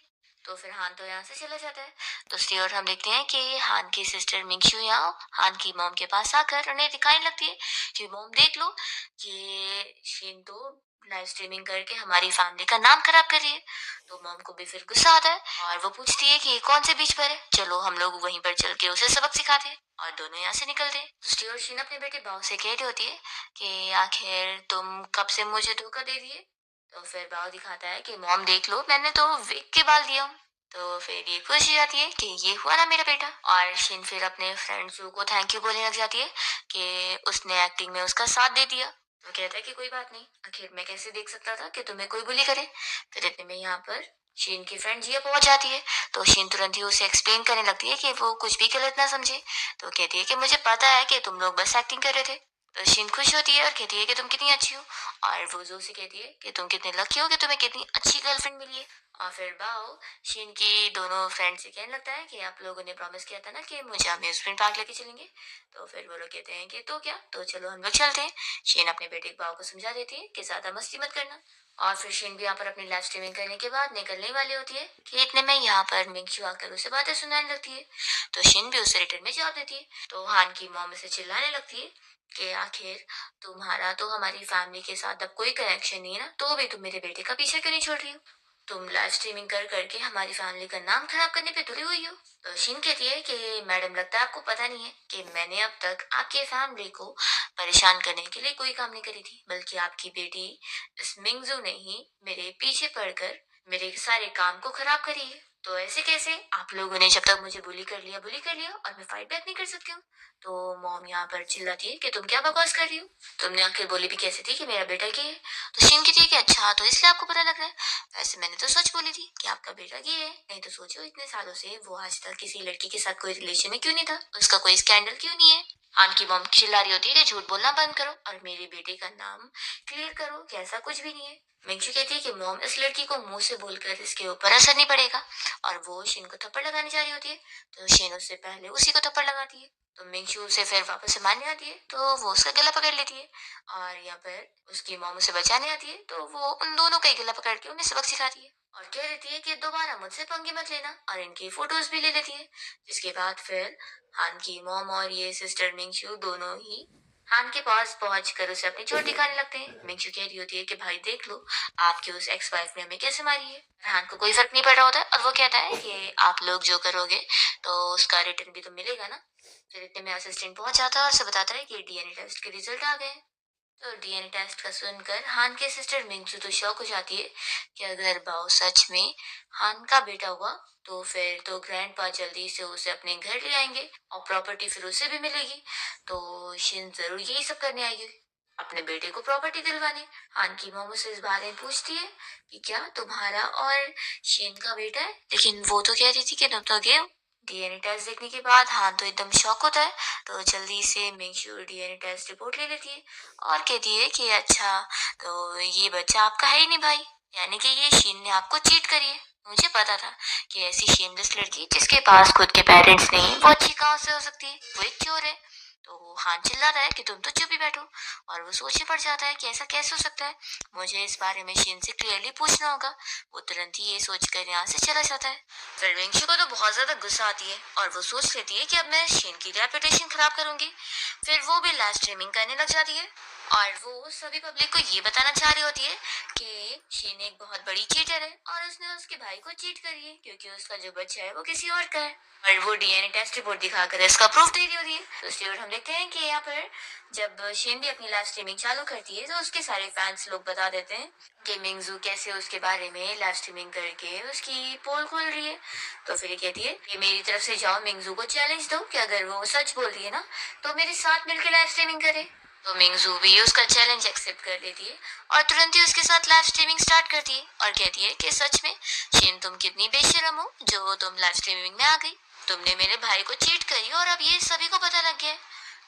[SPEAKER 1] तो फिर हान तो यहाँ से चला जाता है। दूसरी ओर हम देखते हैं कि हान की सिस्टर मिंगशू यहाँ हान की मॉम के पास आकर उन्हें दिखाने लगती है कि मॉम देख लो, ये शिन तो लाइव स्ट्रीमिंग करके हमारी फैमिली का नाम खराब कर रही है। तो मॉम को भी फिर गुस्सा आता है और वो पूछती है कि ये कौन से बीच पर है, चलो हम लोग वहीं पर चल के उसे सबक सिखाते हैं। और दोनों यहाँ से निकलते हैं। दूसरी ओर शीन अपने बेटे बाव से कह रही होती है कि आखिर तुम कब से मुझे धोखा दे दिए। तो फिर बाव दिखाता है कि मॉम देख लो, मैंने तो विग के बाल दिया हूँ। तो फिर ये खुश हो जाती है कि ये हुआ ना मेरा बेटा। और शिन फिर अपने फ्रेंड जू को थैंक यू बोलने लग जाती है कि उसने एक्टिंग में उसका साथ दे दिया। तो कहता है कि कोई बात नहीं, आखिर मैं कैसे देख सकता था कि तुम्हें कोई बुली करे। फिर इतने में यहाँ पर शीन की फ्रेंड जिया पहुंच जाती है। तो शीन तुरंत ही उसे एक्सप्लेन करने लगती है कि वो कुछ भी गलत ना समझे। तो कहती है कि मुझे पता है कि तुम लोग बस एक्टिंग कर रहे थे। तो शीन खुश होती है और कहती है कि तुम कितनी अच्छी हो। और वो जो से कहती है कि तुम कितने लकी हो कि तुम्हें कितनी अच्छी गर्लफ्रेंड मिली है। और फिर बाओ शीन की दोनों फ्रेंड से कहने लगता है कि आप लोगों ने प्रॉमिस किया था ना कि मुझे अम्यूजमेंट पार्क लेके चलेंगे। तो फिर वो लोग कहते हैं कि तो क्या, तो चलो हम लोग चलते हैं। शीन अपने बेटे बाओ को समझा देती है कि ज्यादा मस्ती मत करना। और फिर शीन भी यहाँ पर अपनी लाइव स्ट्रीमिंग करने के बाद निकलने वाली होती है कि इतने में यहाँ पर मिंगशू आकर उसे बातें सुनाने लगती है। तो शीन भी उसे रिटर्न में जवाब देती है। तो हान की मॉम उसे चिल्लाने लगती है कि आखिर तुम्हारा तो हमारी फैमिली के साथ अब कोई कनेक्शन नहीं है ना, तो भी तुम मेरे बेटे का पीछे क्यों नहीं छोड़ रही हो। तुम लाइव स्ट्रीमिंग कर करके हमारी फैमिली का नाम खराब करने पे तुली हुई हो। तो शिन कहती है कि मैडम लगता है आपको पता नहीं है कि मैंने अब तक आपके फैमिली को परेशान करने के लिए कोई काम नहीं करी थी, बल्कि आपकी बेटी इस मिंगजू ने ही मेरे पीछे पड़कर मेरे सारे काम को खराब करी है। तो ऐसे कैसे, आप लोगों ने जब तक मुझे बुली कर लिया और मैं फाइट बैक नहीं कर सकती हूँ। तो मॉम यहाँ पर चिल्लाती है कि तुम क्या बकवास कर रही हो, तुमने आखिर बोली भी कैसे थी कि मेरा बेटा गे है। तो शिन कहती है कि अच्छा तो इसलिए आपको पता लग रहा है। वैसे मैंने तो सच बोली थी कि आपका बेटा गे है, नहीं तो सोचो इतने सालों से वो आज तक किसी लड़की के साथ कोई रिलेशन में क्यों नहीं था, उसका कोई स्कैंडल क्यों नहीं है। आन की मॉम चिल्ला रही होती है कि झूठ बोलना बंद करो और मेरे बेटे का नाम क्लियर करो कि ऐसा कुछ भी नहीं है। मिंगशू कहती है कि मॉम इस लड़की को मुंह से बोलकर इसके ऊपर असर नहीं पड़ेगा। और वो शिन को थप्पड़ लगाने जा रही होती है। तो शिन उससे पहले उसी को थप्पड़ लगाती है। तो मिंगशू उसे फिर वापस से मारने आती है तो वो उसका गला पकड़ लेती है। और यहाँ पर उसकी मॉम उसे बचाने आती है तो वो उन दोनों का ही गला पकड़ के उन्हें सबक सिखाती है और कह देती है कि दोबारा मुझसे पंगे मत लेना, और इनकी फोटोज भी ले लेती है। जिसके बाद फिर हान की मॉम और ये सिस्टर मिंगशू दोनों ही हान के पास पहुंच कर उसे अपनी चोट दिखाने लगते हैं। मिंगशू कह रही होती है कि भाई देख लो, आपकी उस एक्स वाइफ ने हमें कैसे मारी है। हान को कोई फर्क नहीं पड़ रहा होता है और वो कहता है कि आप लोग जो करोगे तो उसका रिटर्न भी तो मिलेगा ना। फिर इतने में असिस्टेंट पहुंच जाता है और उसे बताता है कि डीएनए टेस्ट के रिजल्ट आ गए हैं। तो डीएनए टेस्ट का सुनकर हान के सिस्टर मिंगसू तो शौक हो जाती है कि अगर बाओ सच में हान का बेटा हुआ तो फिर तो ग्रैंडपा जल्दी से उसे अपने घर ले आएंगे और प्रॉपर्टी फिर उसे भी मिलेगी। तो शिन जरूर यही सब करने आएगी, अपने बेटे को प्रॉपर्टी दिलवाने। हान की मोमो से इस बारे में पूछती है कि क्या तुम्हारा और शिन का बेटा है, लेकिन वो तो कह रही थी कि तुम तो गए हो। डीएनए टेस्ट देखने के बाद हान तो एकदम शॉक होता है। तो जल्दी से मिंगशू डीएनए टेस्ट रिपोर्ट ले लेती है और कहती है कि अच्छा तो ये बच्चा आपका है ही नहीं भाई, यानी कि ये शीन ने आपको चीट करी है। मुझे पता था कि ऐसी शेमलेस लड़की जिसके पास खुद के पेरेंट्स नहीं वो अच्छी कहाँ से हो सकती है, वो एक चोर है। तो हान चिल्लाता है कि तुम तो चुप ही बैठो। और वो सोचने पड़ जाता है कि ऐसा कैसे हो सकता है, मुझे इस बारे में शीन से क्लियरली पूछना होगा। वो तुरंत ही ये सोचकर यहाँ से चला जाता है। फिर विंगशू को तो बहुत ज्यादा गुस्सा आती है और वो सोच लेती है कि अब मैं शीन की रेपुटेशन खराब करूंगी। फिर वो भी लाइव स्ट्रीमिंग करने लग जाती है और वो सभी पब्लिक को ये बताना चाह रही होती है कि शीन एक बहुत बड़ी चीटर है और उसने उसके भाई को चीट करी है क्योंकि उसका जो बच्चा है वो किसी और का है। और वो डीएनए टेस्ट रिपोर्ट दिखाकर इसका प्रूफ दे रही होती है। तो उसके बाद हम देखते हैं कि यहाँ पर जब शीन भी अपनी लाइव स्ट्रीमिंग चालू करती है तो उसके सारे फैंस लोग बता देते हैं कि मिंगजू कैसे उसके बारे में लाइव स्ट्रीमिंग करके उसकी पोल खोल रही है। तो फिर ये कहती है कि मेरी तरफ से जाओ मिंगजू को चैलेंज दो कि अगर वो सच बोल रही है ना तो मेरे साथ मिलकर लाइव स्ट्रीमिंग करे। तो मिंगजू भी उसका चैलेंज एक्सेप्ट कर लेती है और तुरंत ही उसके साथ लाइव स्ट्रीमिंग स्टार्ट करती है और कहती है कि सच में शीन तुम कितनी बेशरम हो जो तुम लाइव स्ट्रीमिंग में आ गई, तुमने मेरे भाई को चीट करी और अब ये सभी को पता लग गया है।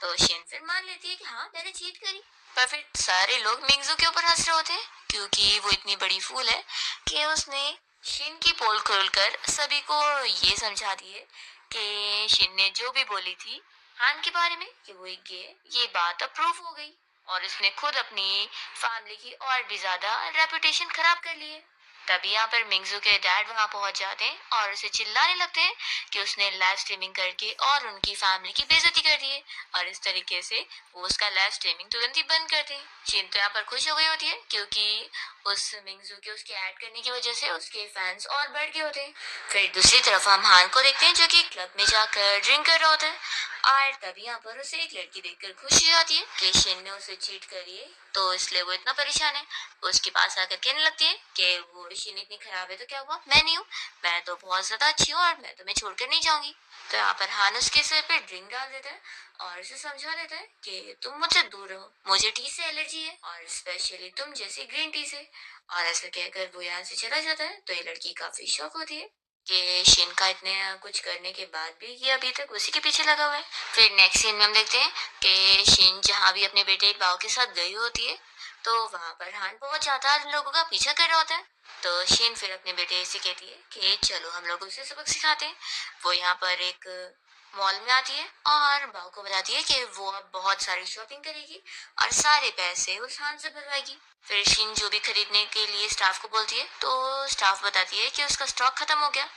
[SPEAKER 1] तो शीन फिर मान लेती है कि हाँ मैंने चीट करी। पर फिर सारे लोग मिंगजू के ऊपर हंस रहे होते हैं क्योंकि वो इतनी बड़ी फूल है कि उसने शीन की पोल खोलकर सभी को ये समझा दिए कि शीन ने जो भी बोली थी हान के बारे में कि वो एक गे है, ये बात अब प्रूफ हो गई और इसने खुद अपनी फैमिली की और भी ज्यादा रेपुटेशन खराब कर ली है। तभी यहाँ पर मिंगजू के डैड वहां पहुंच जाते हैं और उसे चिल्लाने लगते हैं कि उसने लाइव स्ट्रीमिंग करके और उनकी फैमिली की बेइज्जती कर दी है और इस तरीके से वो उसका लाइव स्ट्रीमिंग तुरंत ही बंद कर दें। चिन तो यहाँ पर खुश हो गई होती है क्योंकि उस मिंगजू के उसके ऐड करने की वजह से उसके फैंस और बढ़ गए होते हैं। फिर दूसरी तरफ हम हान को देखते हैं जो कि क्लब में जाकर ड्रिंक कर रहा होता है और तभी यहाँ पर उसे एक लड़की देखकर खुशी हो जाती है कि शिन ने उसे चीट करी है, तो इसलिए वो इतना परेशान है। वो उसके पास आकर कहने लगती है कि वो शिन इतनी खराब है तो क्या हुआ, मैं नहीं हूँ, मैं तो बहुत ज्यादा अच्छी हूँ और मैं तुम्हें छोड़कर नहीं जाऊंगी। तो यहाँ पर हान उसके सिर पे ड्रिंक डाल देता है और उसे समझा देता है कि तुम मुझसे दूर रहो, मुझे टी से एलर्जी है और स्पेशली तुम जैसी ग्रीन टी से। और ऐसा कहकर वो यहाँ से चला जाता है। तो ये लड़की काफी शौक होती है कि शिन का इतने कुछ करने के बाद भी ये अभी तक उसी के पीछे लगा हुआ है। फिर नेक्स्ट सीन में हम देखते हैं कि शिन जहाँ भी अपने बेटे बाव के साथ गई होती है, तो वहां पर हान बहुत ज्यादा उन लोगों का पीछा कर रहा होता है। तो शिन फिर अपने बेटे से कहती है कि चलो हम लोग उसे सबक सिखाते हैं। वो यहाँ पर एक मॉल में आती है और बाव को बताती है कि वो अब बहुत सारी शॉपिंग करेगी और सारे पैसे उस हान से भरवाएगी। फिर शिन जो भी खरीदने के लिए स्टाफ को बोलती है, तो स्टाफ बताती है कि उसका स्टॉक खत्म हो गया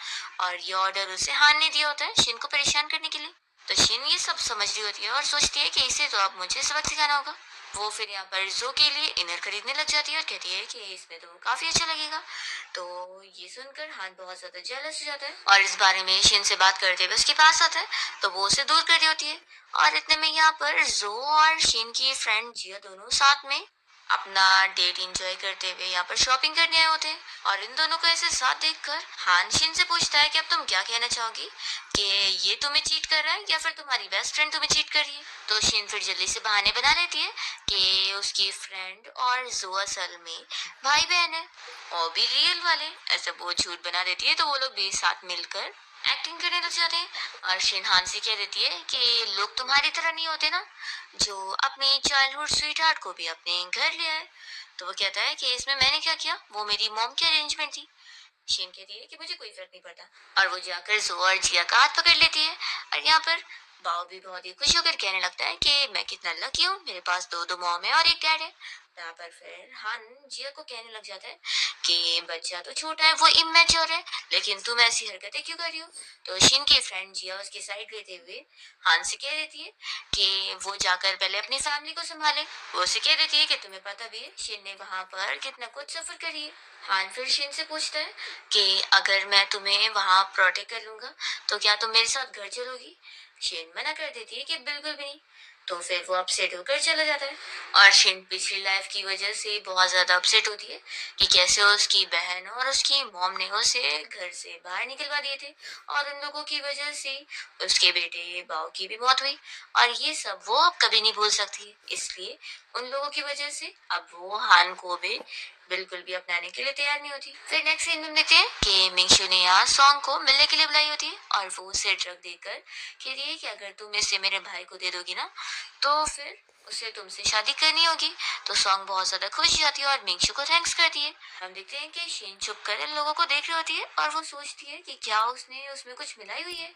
[SPEAKER 1] और ये ऑर्डर उसे हान ने दिया होता है शिन को परेशान करने के लिए। तो शिन ये सब समझ रही होती है और सोचती है कि इसे तो अब मुझे सबक सिखाना होगा। वो फिर यहाँ पर जो के लिए इनर खरीदने लग जाती है और कहती है कि इसमें तो काफी अच्छा लगेगा। तो ये सुनकर हान बहुत ज्यादा जेलस हो जाता है और इस बारे में शिन से बात करते हुए उसके पास आता है, तो वो उसे दूर कर रही होती है। और इतने में यहाँ पर जो और शिन की फ्रेंड जिया दोनों साथ में अपना डेट एंजॉय करते हुए यहाँ पर शॉपिंग करने आए होते हैं। और इन दोनों को ऐसे साथ देखकर हान शिन से पूछता है कि अब तुम क्या कहना चाहोगी, कि ये तुम्हें चीट कर रहा है या फिर तुम्हारी बेस्ट फ्रेंड तुम्हें चीट कर रही है। तो शिन फिर जल्दी से बहाने बना लेती है कि उसकी फ्रेंड और जो असल में भाई बहन है और भी रियल वाले। ऐसे वो झूठ बना देती है, तो वो लोग भी साथ मिलकर एक्टिंग करने लग जाते हैं। और शिन हान से कह देती है कि लोग तुम्हारी तरह नहीं होते ना, जो अपने चाइल्डहुड स्वीट हार्ट को भी अपने घर ले आए। तो वो कहता है कि इसमें मैंने क्या किया, वो मेरी मॉम की अरेंजमेंट थी। शिन कहती है कि मुझे कोई फर्क नहीं पड़ता और वो जाकर जो और जिया का हाथ पकड़ लेती है। और यहाँ पर बाव भी बहुत ही खुश होकर कहने लगता है कि मैं कितना लकी हूँ, मेरे पास दो दो मॉम है और एक डैड है। यहाँ पर फिर हान जिया को कहने लग जाता है कि बच्चा तो छोटा है, वो इमेच्योर है, लेकिन तुम ऐसी हरकतें क्यों कर रही हो। तो शिन की फ्रेंड जिया उसके साइड लेते हुए हान से कह देती है कि वो जाकर पहले अपनी फैमिली को संभाले। वो उसे कह देती है कि तुम्हें पता भी है शिन ने वहां पर कितना कुछ सफर करी है। हान फिर शिन से पूछता है कि अगर मैं तुम्हें वहां प्रोटेक्ट कर लूंगा तो क्या तुम मेरे साथ घर चलोगी। शिन मना कर देती है कि बिल्कुल भी नहीं। तो फिर वो अपसेट होकर चला जाता है। और शिन पिछली लाइफ की वजह से बहुत ज्यादा अपसेट होती है कि कैसे उसकी बहन और उसकी मॉम ने उसे घर से बाहर निकलवा दिए थे और उन लोगों की वजह से उसके बेटे बाव की भी मौत हुई। और ये सब वो अब कभी नहीं भूल सकती, इसलिए उन लोगों की वजह से अब वो हान को भी बिल्कुल भी अपनाने के लिए तैयार नहीं होती। फिर नेक्स्ट सीन में देखते हैं कि मिंगशु ने यहाँ सॉन्ग को मिलने के लिए बुलाई होती है और वो उसे ड्रग देकर कहती है कि अगर तुम इसे मेरे भाई को दे दोगी ना, तो फिर उसे तुमसे शादी करनी होगी। तो सॉन्ग बहुत ज्यादा खुश हो जाती है और मिंगशु को थैंक्स करती है। हम देखते हैं कि शिन छुप कर इन लोगों को देख रही होती है और वो सोचती है कि क्या उसने उसमें कुछ मिलाई हुई है।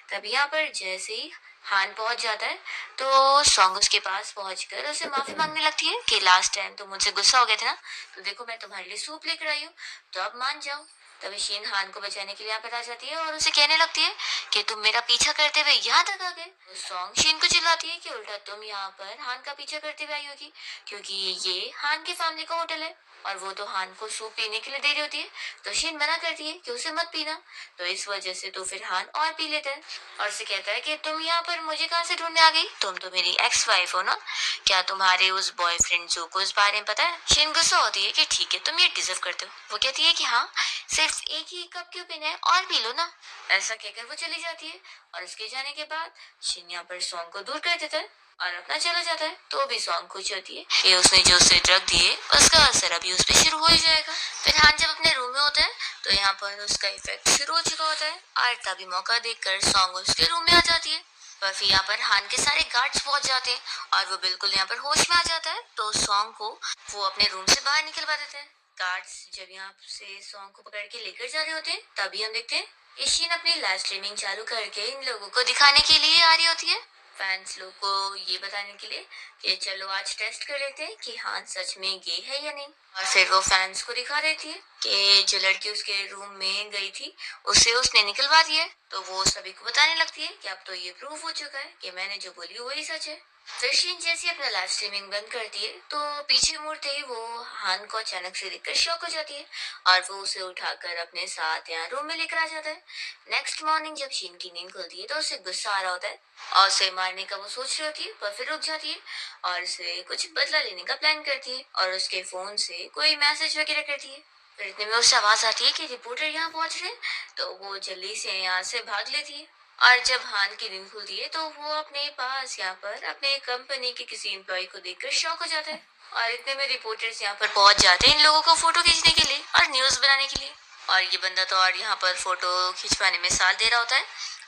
[SPEAKER 1] तभी यहाँ पर जैसे ही हान पहुंच जाता है, तो सॉन्ग उसके पास पहुंचकर उसे माफी मांगने लगती है कि लास्ट टाइम तुम मुझसे गुस्सा हो गए थे ना, तो देखो मैं तुम्हारे लिए सूप लेकर आई हूँ, तो अब मान जाओ। तभी शीन हान को बचाने के लिए यहाँ पर आ जाती है और उसे कहने लगती है कि तुम मेरा पीछा करते हुए यहाँ तक आ गए। सॉन्ग शीन को चिल्लाती है कि उल्टा तुम यहाँ पर हान का पीछा करते हुए आई होगी, क्योंकि ये हान की फैमिली का होटल है और वो तो हान को सूप पीने के लिए दे रही होती है। तो शीन मना करती है कि उसे मत पीना। तो इस वजह से तो फिर हान और पी लेता है और उसे कहता है कि तुम यहाँ पर मुझे कहाँ से ढूंढने आ गई, तुम तो मेरी एक्स वाइफ हो ना, क्या तुम्हारे उस बॉयफ्रेंड जो को इस बारे में पता है। शीन गुस्सा होती है कि ठीक है तुम ये डिजर्व करते हो। वो कहती है कि हाँ, सिर्फ एक ही कप क्यों पीना है, और पी लो ना। ऐसा कहकर वो चली जाती है और उसके जाने के बाद शीन यहाँ पर सॉन्ग को दूर कर देता है और अपना चला जाता है। तो भी सॉन्ग खुश होती है कि उसने जो उसे ड्रग दिए उसका असर अभी उस पर शुरू हो ही जाएगा। फिर हान जब अपने रूम में होता है, तो यहाँ पर उसका इफेक्ट शुरू हो चुका होता है और तभी मौका देखकर सॉन्ग उसके रूम में आ जाती है। पर फिर यहाँ पर हान के सारे गार्ड्स पहुंच जाते हैं और वो बिल्कुल यहाँ पर होश में आ जाता है। तो सॉन्ग को वो अपने रूम से बाहर निकलवा देते हैं। गार्ड्स जब यहाँ से सॉन्ग को पकड़ के लेकर जा रहे होते हैं, तभी हम देखते हैं ईशिन अपनी लाइव स्ट्रीमिंग चालू करके इन लोगों को दिखाने के लिए आ रही होती है, फैंस लोग को ये बताने के लिए कि चलो आज टेस्ट कर लेते हैं कि हाँ सच में गे है या नहीं। और फिर वो फैंस को दिखा देती है कि जो लड़की उसके रूम में गई थी उसे उसने निकलवा दिया है। तो वो सभी को बताने लगती है कि अब तो ये प्रूफ हो चुका है कि मैंने जो बोली वही सच है। फिर शीन जैसे अपना लाइव स्ट्रीमिंग बंद करती है तो पीछे मुड़ते ही वो हान को अचानक से देखकर शॉक हो जाती है और वो उसे उठाकर अपने साथ यहाँ रूम में लेकर आ जाता है। नेक्स्ट मॉर्निंग जब शीन की नींद खुलती है तो उसे गुस्सा आ रहा होता है और उसे मारने का वो सोच रही होती है, पर फिर रुक जाती है और उसे कुछ बदला लेने का प्लान करती है और उसके फोन से कोई मैसेज वगैरह करती है। फिर इतने में उससे आवाज आती है कि रिपोर्टर यहाँ पहुंच रहे हैं, तो वो जल्दी से यहाँ से भाग लेती है। और जब हान की नींद खुलती है तो वो अपने पास यहाँ पर अपने कंपनी के किसी एम्प्लॉय को देखकर शॉक हो जाता है और इतने में रिपोर्टर्स यहाँ पर पहुंच जाते हैं इन लोगों को फोटो खींचने के लिए और न्यूज बनाने के लिए। और ये बंदा तो और यहाँ पर फोटो खिंचवाने में साथ दे रहा होता है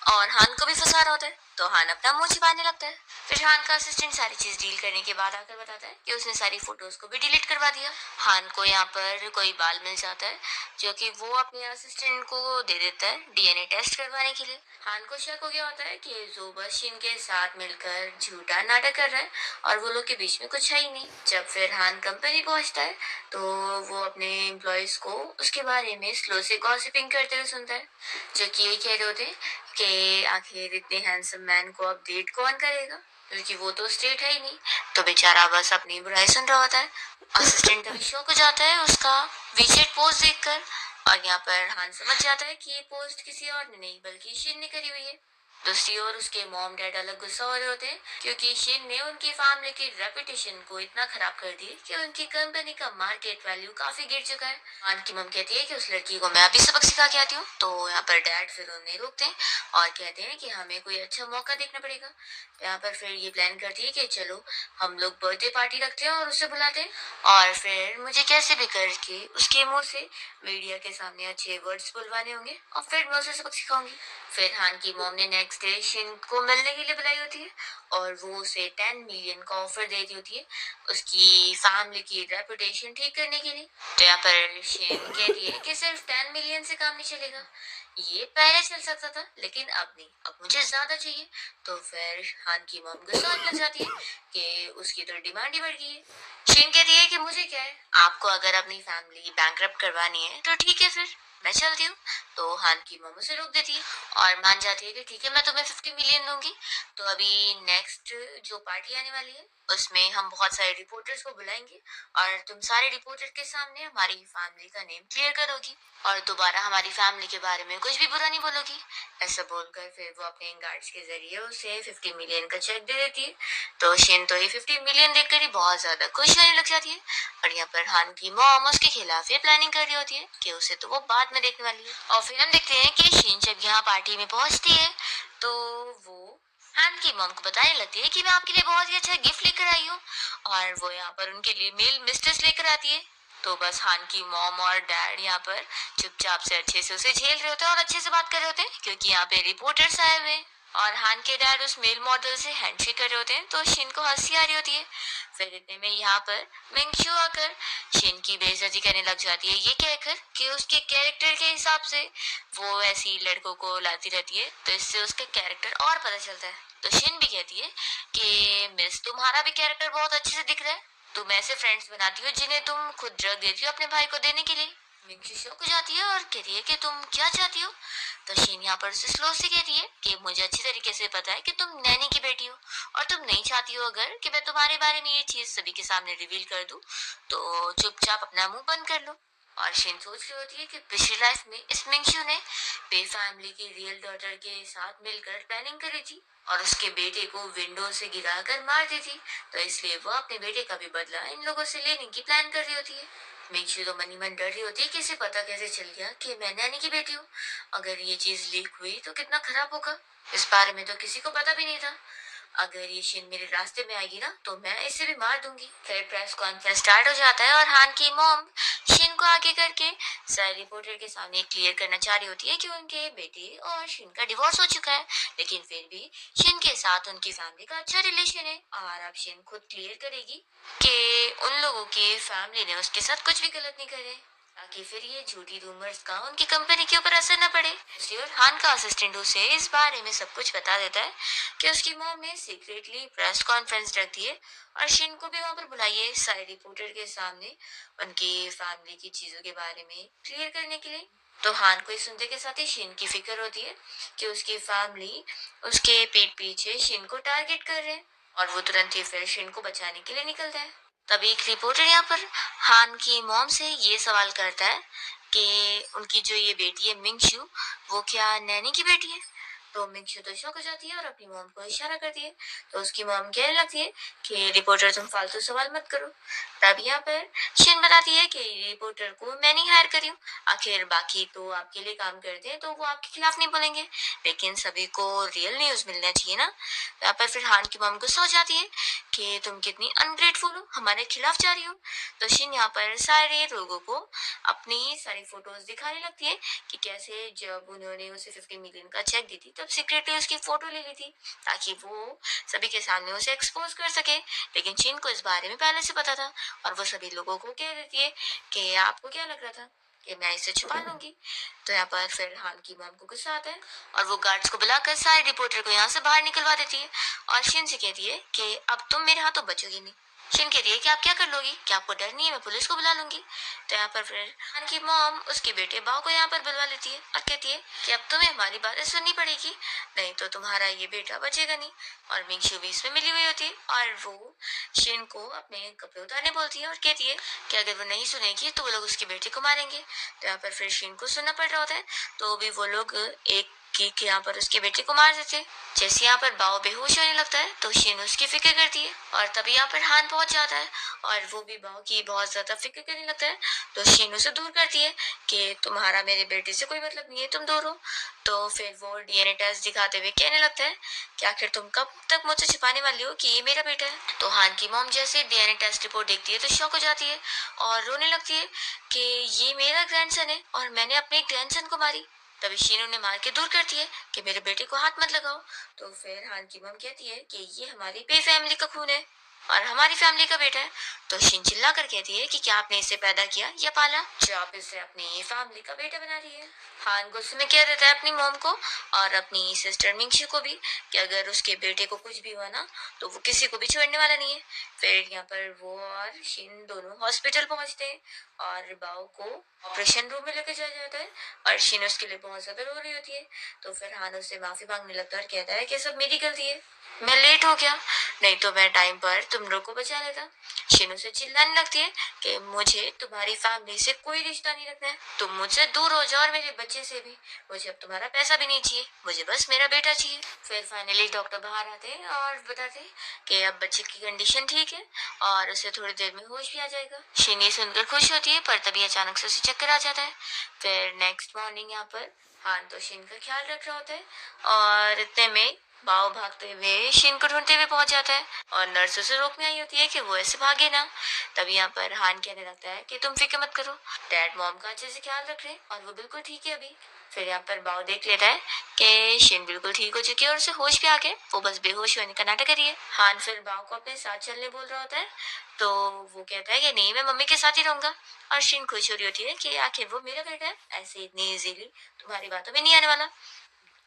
[SPEAKER 1] और हान को भी फंसा रहा होता है, तो हान अपना मुंह छिपाने लगता है। फिर हान का असिस्टेंट सारी चीज डील करने के बाद आकर बताता है कि उसने सारी फोटोज को भी डिलीट करवा दिया। हान को यहाँ पर कोई बाल मिल जाता है जो कि वो अपने असिस्टेंट को दे देता है डीएनए टेस्ट करवाने के लिए। हान को शक हो गया होता है कि जोबा शिन के साथ मिलकर झूठा नाटक कर रहा है और वो लोग के बीच में कुछ है ही नहीं। जब फिर हान कंपनी पहुंचता है तो वो अपने एम्प्लॉयज को उसके बारे में स्लो से गॉसिपिंग करते हुए सुनता है, जो कि ये कह रहे होते हैं कि आखिर इतने हैंडसम मैन को अपडेट कौन करेगा, क्योंकि वो तो स्ट्रेट है ही नहीं। तो बेचारा बस अपनी बुराई सुन रहा होता है। असिस्टेंट अभी शौक हो जाता है उसका वीचेट पोस्ट देखकर और यहाँ पर हान समझ जाता है कि ये पोस्ट किसी और ने नहीं बल्कि शिन ने करी हुई है। दूसरी ओर उसके मॉम डैड अलग गुस्सा हो रहे होते हैं क्योंकि शिन ने उनकी फैमिली की रेपुटेशन को इतना खराब कर दी कि उनकी कंपनी का मार्केट वैल्यू काफी गिर चुका है। हान की मम कहती है कि उस लड़की को मैं अभी सबक सिखा के आती हूँ, तो यहाँ पर डैड फिर उन्हें रोकते हैं और कहते हैं कि हमें कोई अच्छा मौका देखना पड़ेगा। यहाँ पर फिर ये प्लान करती है कि चलो हम लोग बर्थडे पार्टी रखते हैं और उसे बुलाते हैं और फिर मुझे कैसे भी करके उसके मुंह से मीडिया के सामने अच्छे वर्ड्स बुलवाने होंगे और फिर मैं उसे सबक सिखाऊंगी। फिर हान की मॉम ने नेक्स्ट डे शिन को मिलने के लिए बुलाई होती है और वो उसे 10 मिलियन का ऑफर दे दी होती है उसकी फैमिली की रेपुटेशन ठीक करने के लिए। तो यहाँ पर शिन कहती है कि सिर्फ 10 मिलियन से काम नहीं चलेगा, ये पहले चल सकता था लेकिन अब नहीं, अब मुझे ज्यादा चाहिए। तो फिर हान की मॉम गुस्सा होने लग जाती है कि उसकी तो डिमांड ही बढ़ गई है। शिन कहती है कि मुझे क्या है, आपको अगर अपनी फैमिली बैंकरप्ट करवानी है तो ठीक है, फिर मैं चलती हूँ। तो हान की मॉम उसे रोक देती है और मान जाती है कि ठीक है मैं तुम्हें 50 मिलियन दूंगी। तो अभी नेक्स्ट जो पार्टी आने वाली है उसमें हम बहुत सारे रिपोर्टर्स को बुलाएंगे और तुम सारे रिपोर्टर के सामने हमारी फैमिली का नेम क्लियर करोगी और दोबारा हमारी फैमिली के बारे में कुछ भी बुरा नहीं बोलोगी। ऐसा बोलकर फिर वो अपने गार्ड्स के जरिए उसे 50 मिलियन का चेक दे देती है। तो शिन तो ये 50 मिलियन देखकर ही बहुत ज्यादा खुश होने लग जाती है और यहाँ पर हान की मॉम उसके खिलाफ ये प्लानिंग कर रही होती है कि उसे तो वो बाद में देखने वाली है। और फिर हम देखते हैं कि शिन जब यहाँ पार्टी में पहुंचती है तो वो हान की मॉम को बताने लगती है कि मैं आपके लिए बहुत ही अच्छा गिफ्ट लेकर आई हूँ और वो यहाँ पर उनके लिए मेल मिस्ट्रेस लेकर आती है। तो बस हान की मॉम और डैड यहाँ पर चुपचाप से अच्छे से उसे झेल रहे होते हैं और अच्छे से बात कर रहे होते हैं क्योंकि यहाँ पे रिपोर्टर्स आए हुए हैं और हान के डैड उस मेल मॉडल से हैंडशेक कर रहे होते हैं। तो शिन को हंसी आ रही होती है। फिर इतने में यहाँ पर मिंगशू आकर शिन की बेइज्जती करने लग जाती है, ये कहकर कि उसके कैरेक्टर के हिसाब से वो ऐसी लड़कों को लाती रहती है, तो इससे उसका कैरेक्टर और पता चलता है। तो शिन भी कहती है कि मिस तुम्हारा भी कैरेक्टर बहुत अच्छे से दिख रहा है, तुम ऐसे फ्रेंड्स बनाती हो जिन्हें तुम खुद ड्रग देती हो अपने भाई को देने के लिए। मिंगशू शौक हो जाती है और कहती है कि तुम क्या चाहती हो। तो शीन यहाँ पर से स्लो से कहती है कि मुझे अच्छी तरीके से पता है कि तुम नैनी की बेटी हो और तुम नहीं चाहती हो अगर कि मैं तुम्हारे बारे में ये चीज सभी के सामने रिवील कर दूं, तो चुपचाप अपना मुंह बंद कर लो। और शिन सोच रही होती है कि पिछली लाइफ में इस मिंगशू ने पे फैमिली की रियल डॉटर के साथ मिलकर प्लानिंग करी थी और उसके बेटे को विंडो से गिराकर मार दी थी, तो इसलिए वो अपने बेटे का भी बदला इन लोगों से लेने की प्लान कर रही होती है। मिंगशू तो मनी मन डर रही होती है कि इसे पता कैसे चल गया कि मैं नैनी की बेटी हूँ, अगर ये चीज लीक हुई तो कितना खराब होगा, इस बारे में तो किसी को पता भी नहीं था। अगर ये शिन मेरे रास्ते में आएगी ना तो मैं इसे भी मार दूंगी। फिर प्रेस कॉन्फ्रेंस स्टार्ट हो जाता है और हान की मॉम शिन को आगे करके सारे रिपोर्टर के सामने क्लियर करना चाह रही होती है कि उनके बेटे और शिन का डिवोर्स हो चुका है, लेकिन फिर भी शिन के साथ उनकी फैमिली का अच्छा रिलेशन है और अब शिन खुद क्लियर करेगी कि उन लोगों की फैमिली ने उसके साथ कुछ भी गलत नहीं करे, ताकि फिर ये झूठी रूमर्स का उनकी कंपनी के ऊपर असर न पड़े। और हान का असिस्टेंट उसे इस बारे में सब कुछ बता देता है कि उसकी मॉम ने सीक्रेटली प्रेस कॉन्फ्रेंस रख दी है और शिन को भी वहां पर बुलाइए सारे रिपोर्टर के सामने उनकी फैमिली की चीजों के बारे में क्लियर करने के लिए। तो हान को इस सुनते के साथ ही शिन की फिक्र होती है कि उसकी फैमिली उसके पीठ पीछे शिन को टारगेट कर रहे हैं और वो तुरंत ही फिर शिन को बचाने के लिए निकलता है। तभी एक रिपोर्टर यहाँ पर हान की मॉम से ये सवाल करता है कि उनकी जो ये बेटी है मिंगशु, वो क्या नैनी की बेटी है? तो मिंगशु तो शॉक हो जाती है और अपनी मॉम को इशारा करती है। तो उसकी मॉम कहने लगती है कि रिपोर्टर तुम फालतू सवाल मत करो। तब यहाँ पर शिन बताती है कि रिपोर्टर को मैं नहीं हायर करी हूँ, आखिर बाकी तो आपके लिए काम करते हैं तो वो आपके खिलाफ नहीं बोलेंगे, लेकिन सभी को रियल न्यूज मिलना चाहिए ना। यहाँ पर फिर हान की मॉम गुस्सा हो जाती है कि तुम कितनी अनग्रेटफुल हो, हमारे खिलाफ जा रही हो। तो शिन यहाँ पर सारे लोगों को अपनी सारी फोटोज दिखाने लगती है कि कैसे जब उन्होंने उसे 50 मिलियन का चेक दी थी तब सीक्रेटली उसकी फोटो ले ली थी ताकि वो सभी के सामने उसे एक्सपोज कर सके। लेकिन शिन को इस बारे में पहले से पता था और वो सभी लोगों को कह देती है कि आपको क्या लग रहा था कि मैं इसे छुपा लूंगी। तो यहाँ पर फिर हान की मॉम को गुस्सा आता है और वो गार्ड्स को बुलाकर सारे रिपोर्टर को यहाँ से बाहर निकलवा देती है और शिन से कहती है कि अब तुम मेरे हाथों बचोगी नहीं। शिन कहती है कि आप क्या कर लोगी, क्या आपको डर नहीं है, मैं पुलिस को बुला लूंगी। तो यहाँ पर फिर हान की मॉम उसके बेटे बाव को यहाँ पर बुलवा लेती है और कहती है कि अब तुम्हें हमारी बातें सुननी पड़ेगी, नहीं तो तुम्हारा ये बेटा बचेगा नहीं। और मिंगशू भी इसमें मिली हुई होती है और वो शिन को अपने कपड़े उतारने बोलती है और कहती है कि अगर वो नहीं सुनेगी तो वो लोग उसके बेटे को मारेंगे। तो यहाँ पर फिर शिन को सुनना पड़ रहा होता है, तो भी वो लोग एक की यहाँ पर उसके बेटे को मार देते। जैसे यहाँ पर बाव बेहोश होने लगता है तो शिन उसकी फिक्र करती है और तभी यहाँ पर हान पहुंच जाता है और वो भी बाव की बहुत ज्यादा फिक्र करने लगता है। तो शिन उसे दूर करती है कि तुम्हारा मेरे बेटे से कोई मतलब नहीं है, तुम दूर हो। तो फिर वो डीएनए टेस्ट दिखाते हुए कहने लगता है कि आखिर तुम कब तक मुझसे छिपाने वाली हो कि ये मेरा बेटा है। तो हान की मॉम जैसे डीएनए टेस्ट रिपोर्ट देखती है तो शॉक हो जाती है और रोने लगती है कि ये मेरा ग्रैंडसन है और मैंने अपने ग्रैंडसन को मारी। तभी शीन उन्हें मार के दूर करती है कि मेरे बेटे को हाथ मत लगाओ। तो फिर हान की मम कहती है कि ये हमारी पे फैमिली का खून है और हमारी फैमिली का बेटा है। तो शिन चिल्ला कर कहती है कि क्या आपने इसे पैदा किया या पाला जो आप इसे अपनी फैमिली का बेटा बना रही है। हान गुस्से में कह देता है अपनी मॉम को और अपनी सिस्टर मिंगशू को भी कि अगर उसके बेटे को कुछ भी हुआ ना तो वो किसी को भी छोड़ने वाला नहीं है। फिर यहाँ पर वो और शिन दोनों हॉस्पिटल पहुंचते हैं और बाओ को ऑपरेशन रूम में लेके जाया जाता है और शिन उसके लिए बहुत ज्यादा रो रही होती है। तो फिर हान उससे माफी मांगने लगता है और कहता है कि सब मेरी गलती है, मैं लेट हो गया, नहीं तो मैं टाइम पर तुम लोग को बचा लेता। शिन उसे चिल्लाने लगती है कि मुझे तुम्हारी फैमिली से कोई रिश्ता नहीं रखना है, तुम मुझसे दूर हो जाओ और मेरे बच्चे से भी, मुझे अब तुम्हारा पैसा भी नहीं चाहिए, मुझे बस मेरा बेटा चाहिए। फिर फाइनली डॉक्टर बाहर आते हैं और बताते हैं कि अब बच्चे की कंडीशन ठीक है और उसे थोड़ी देर में होश भी आ जाएगा। शिन ये सुनकर खुश होती है पर तभी अचानक से उसे चक्कर आ जाता है। फिर नेक्स्ट मॉर्निंग यहाँ पर हान तो शिन का ख्याल रख रहा होता है और इतने में बाव भागते हुए शिन को ढूंढते हुए पहुंच जाता है और नर्स उसे रोकने आई होती है कि वो ऐसे भागे ना। तभी यहाँ पर हान कहने लगता है कि तुम फिक्र मत करो, डैड मॉम का अच्छे से ख्याल रख रहे हैं और वो बिल्कुल ठीक है अभी। फिर यहाँ पर बाव देख लेता है कि शिन बिल्कुल ठीक हो चुकी है और उसे होश भी आ गया, वो बस बेहोश होने का नाटक करी है। हान फिर बाव को अपने साथ चलने बोल रहा होता है तो वो कहता है कि नहीं मैं मम्मी के साथ ही रहूंगा और शिन खुश हो रही होती है कि आखिर वो मेरा बेटा है, ऐसे इतनी इजीली तुम्हारी बातों में नहीं आने वाला।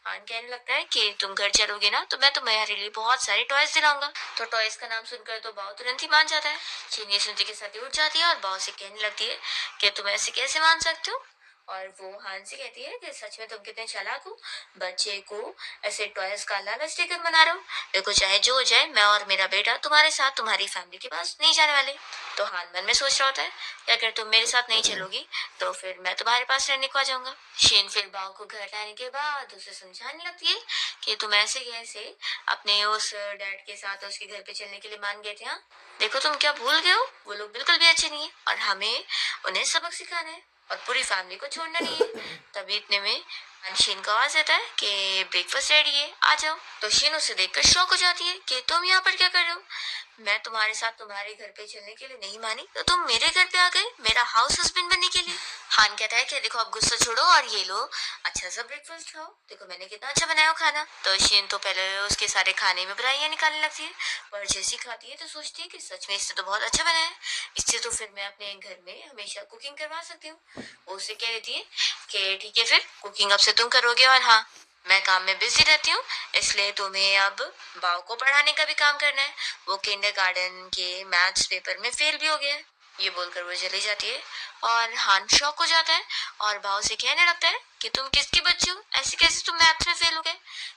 [SPEAKER 1] हान कहने लगता है कि तुम घर चलोगे ना तो मैं तुम्हारे लिए बहुत सारे टॉयज दिलाऊंगा। तो टॉयज का नाम सुनकर तो बाव तुरंत ही मान जाता है। चीनी सुनते के साथ ही उठ जाती है और बाव से कहने लगती है कि तुम ऐसे कैसे मान सकते हो। और वो हान से कहती है कि सच में तुम कितने चालाक हो, बच्चे को ऐसे टॉयज का लालच देकर मना रहे हो। देखो चाहे जो हो जाए मैं और मेरा बेटा तुम्हारे साथ तुम्हारी फैमिली के पास नहीं जाने वाले। तो हान मन में सोच रहा होता है कि अगर तुम मेरे साथ नहीं चलोगी तो फिर मैं तुम्हारे पास रहने को आ जाऊंगा। शेन फिर बाव को घर लाने के बाद उसे समझाने लगती है कि तुम ऐसे कैसे अपने उस डैड के साथ उसके घर पे चलने के लिए मान गए थे। हाँ देखो तुम क्या भूल गए हो, वो लोग बिल्कुल भी अच्छे नहीं है और हमें उन्हें सबक सिखाना है और पूरी फैमिली को छोड़ना नहीं है। तभी इतने में शिन का आवाज आता है कि ब्रेकफास्ट रेडी है, आ जाओ। तो शिन उसे देखकर शॉक हो जाती है कि तुम यहाँ पर क्या कर रहे हो, मैं तुम्हारे साथ तुम्हारे घर पे चलने के लिए नहीं मानी तो तुम मेरे घर पे आ गए मेरा हाउस हस्बैंड बनने के लिए। हान कहता है कि देखो अब गुस्सा छोड़ो और ये लो अच्छा सा ब्रेकफास्ट खाओ, देखो मैंने कितना अच्छा बनाया हो खाना। तो शिन तो पहले उसके सारे खाने में बुराइयां निकालने लगती है पर जैसी खाती है तो सोचती है कि सच में इससे तो बहुत अच्छा बना है, इससे तो फिर मैं अपने घर में हमेशा कुकिंग करवा सकती हूँ। वो उसे कह देती है कि ठीक है फिर कुकिंग अब से तुम करोगे और हाँ मैं काम में बिजी रहती हूँ इसलिए तुम्हें अब बाव को पढ़ाने का भी काम करना है, वो किंडरगार्टन के मैथ्स पेपर में फेल भी हो गया है। ये बोलकर वो चली जाती है और हान शॉक हो जाता है और बाव से कहने लगता है कि तुम किसकी बच्ची हो, ऐसे कैसे तुम मैथ्स में फेल हो गए।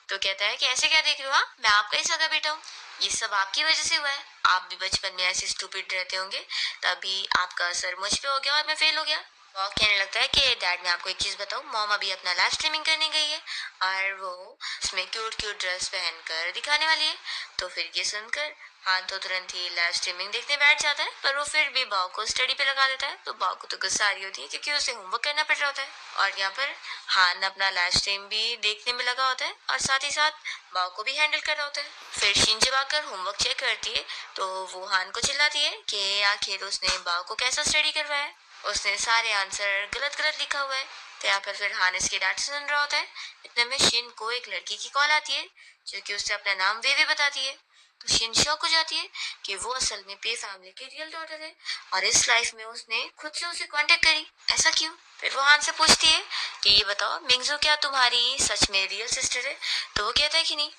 [SPEAKER 1] तो कहता है कि ऐसे क्या देख रहे हो, हाँ मैं आपका ही सगा बेटा हूँ। ये सब आपकी वजह से हुआ है। आप भी बचपन में ऐसे स्टूपिड रहते होंगे, तभी आपका असर मुझ पे हो गया और मैं फेल हो गया। और कहने लगता है कि डैड, मैं आपको एक चीज बताऊं, मॉम अभी अपना लाइव स्ट्रीमिंग करने गई है और वो उसमें क्यूट क्यूट ड्रेस पहनकर दिखाने वाली है। तो फिर ये सुनकर हाँ तो तुरंत ही लाइव स्ट्रीमिंग देखने बैठ जाता है, पर वो फिर भी बाव को स्टडी पे लगा देता है। तो बाव को तो गुस्सा आ रही होती है क्योंकि उसे होमवर्क करना पड़ रहा होता है। और यहाँ पर हान अपना लाइव स्ट्रीम भी देखने में लगा होता है और साथ ही साथ बाव को भी हैंडल कर रहा होता है। फिर शिन जब आकर होमवर्क चेक करती है तो वो हान को चिल्लाती है कि आखिर उसने बाव को कैसा स्टडी करवाया है, उसने सारे आंसर गलत गलत लिखा हुआ है। तो यहाँ पर फिर हान इसकी डांट सुन रहा होता है। इतने में शिन को एक लड़की की कॉल आती है जो कि उससे अपना नाम वेवे बताती है। तो शिन शॉक हो जाती है कि वो असल में पे फैमिली की रियल डॉटर है और इस लाइफ में उसने खुद से उसे कांटेक्ट करी। ऐसा क्यों? फिर वो हान से पूछती है कि ये बताओ मिंगजू, क्या तुम्हारी सच में रियल सिस्टर है? तो वो कहता है कि नहीं।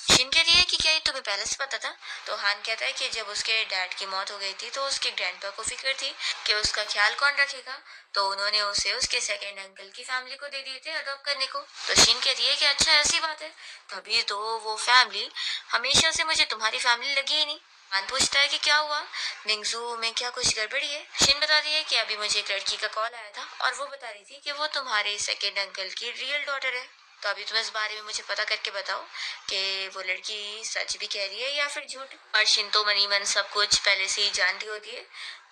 [SPEAKER 1] शिन कहती है कि क्या ये तुम्हें पहले से पता था? तो हान कहता है कि जब उसके डैड की मौत हो गई थी तो उसके ग्रैंडपा को फिक्र थी कि उसका ख्याल कौन रखेगा, तो उन्होंने उसे उसके सेकंड अंकल की फैमिली को दे दिए थे अडॉप्ट करने को। तो शिन कहती है कि अच्छा ऐसी बात है, तभी तो वो फैमिली हमेशा से मुझे तुम्हारी फैमिली लगी ही नहीं। हान पूछता है कि क्या हुआ, मिंगजू में क्या कुछ गड़बड़ी है? शिन बताती है कि अभी मुझे एक लड़की का कॉल आया था और वो बता रही थी कि वो तुम्हारे सेकंड अंकल की रियल डॉटर है। तो अभी तुम इस बारे में मुझे पता करके बताओ कि वो लड़की सच भी कह रही है या फिर झूठ। और शिन तो मनी मन सब कुछ पहले से ही जान रही होती है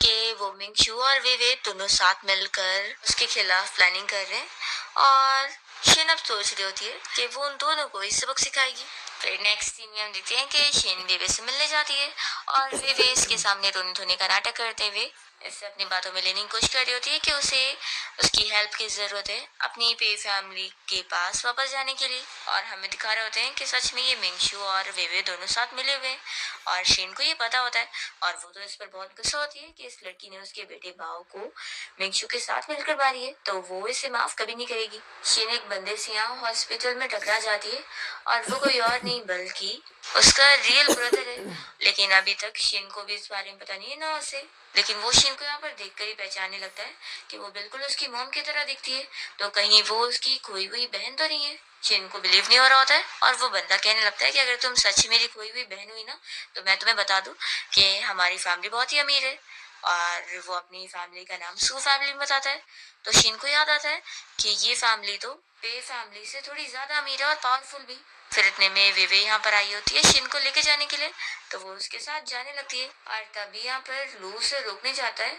[SPEAKER 1] कि वो मिंगशू और वे दोनों साथ मिलकर उसके खिलाफ प्लानिंग कर रहे हैं और शिन अब सोच रही होती है कि वो उन दोनों को इस सबक सिखाएगी। फिर नेक्स्ट सीन में हम देखते हैं कि शिन वेवे से मिलने जाती है और वेवे इसके सामने रोने धोने का नाटक करते हुए इससे अपनी बातों में लेने की कोशिश कर रही होती है कि उसे उसकी हेल्प की जरूरत है अपनी पे फैमिली के पास वापस जाने के लिए। और हमें दिखा रहे होते हैं कि सच में ये मिंगशू और वेवे दोनों साथ मिले हुए हैं और शिन को ये पता होता है और वो तो इस पर बहुत गुस्सा होती है कि इस लड़की ने उसके बेटे भाव को मिंगशू के साथ मिलकर मारी है, तो वो इसे माफ कभी नहीं करेगी। शिन एक बंदे से यहाँ हॉस्पिटल में टकरा जाती है और वो कोई और नहीं बल्कि उसका रियल ब्रदर है। लेकिन अभी तक शिन को भी इस बारे में पता नहीं है ना उसे। लेकिन वो शिन को यहाँ पर देखकर ही पहचानने लगता है कि वो बिल्कुल उसकी मॉम की तरह दिखती है, तो कहीं वो उसकी खोई हुई बहन तो नहीं है। शिन को बिलीव नहीं हो रहा होता है और वो बंदा कहने लगता है कि अगर तुम सच मेरी खोई हुई बहन हुई ना तो मैं तुम्हें बता दूं कि हमारी फैमिली बहुत ही अमीर है। और वो अपनी फैमिली का नाम सू फैमिली में बताता है। तो शिन को याद आता है कि ये फैमिली तो पे फैमिली से थोड़ी ज्यादा अमीर है और पावरफुल भी। फिर इतने में वेवे यहाँ पर आई होती है शिन को लेके जाने के लिए, तो वो उसके साथ जाने लगती है और तभी यहाँ पर लू उसे रोकने जाता है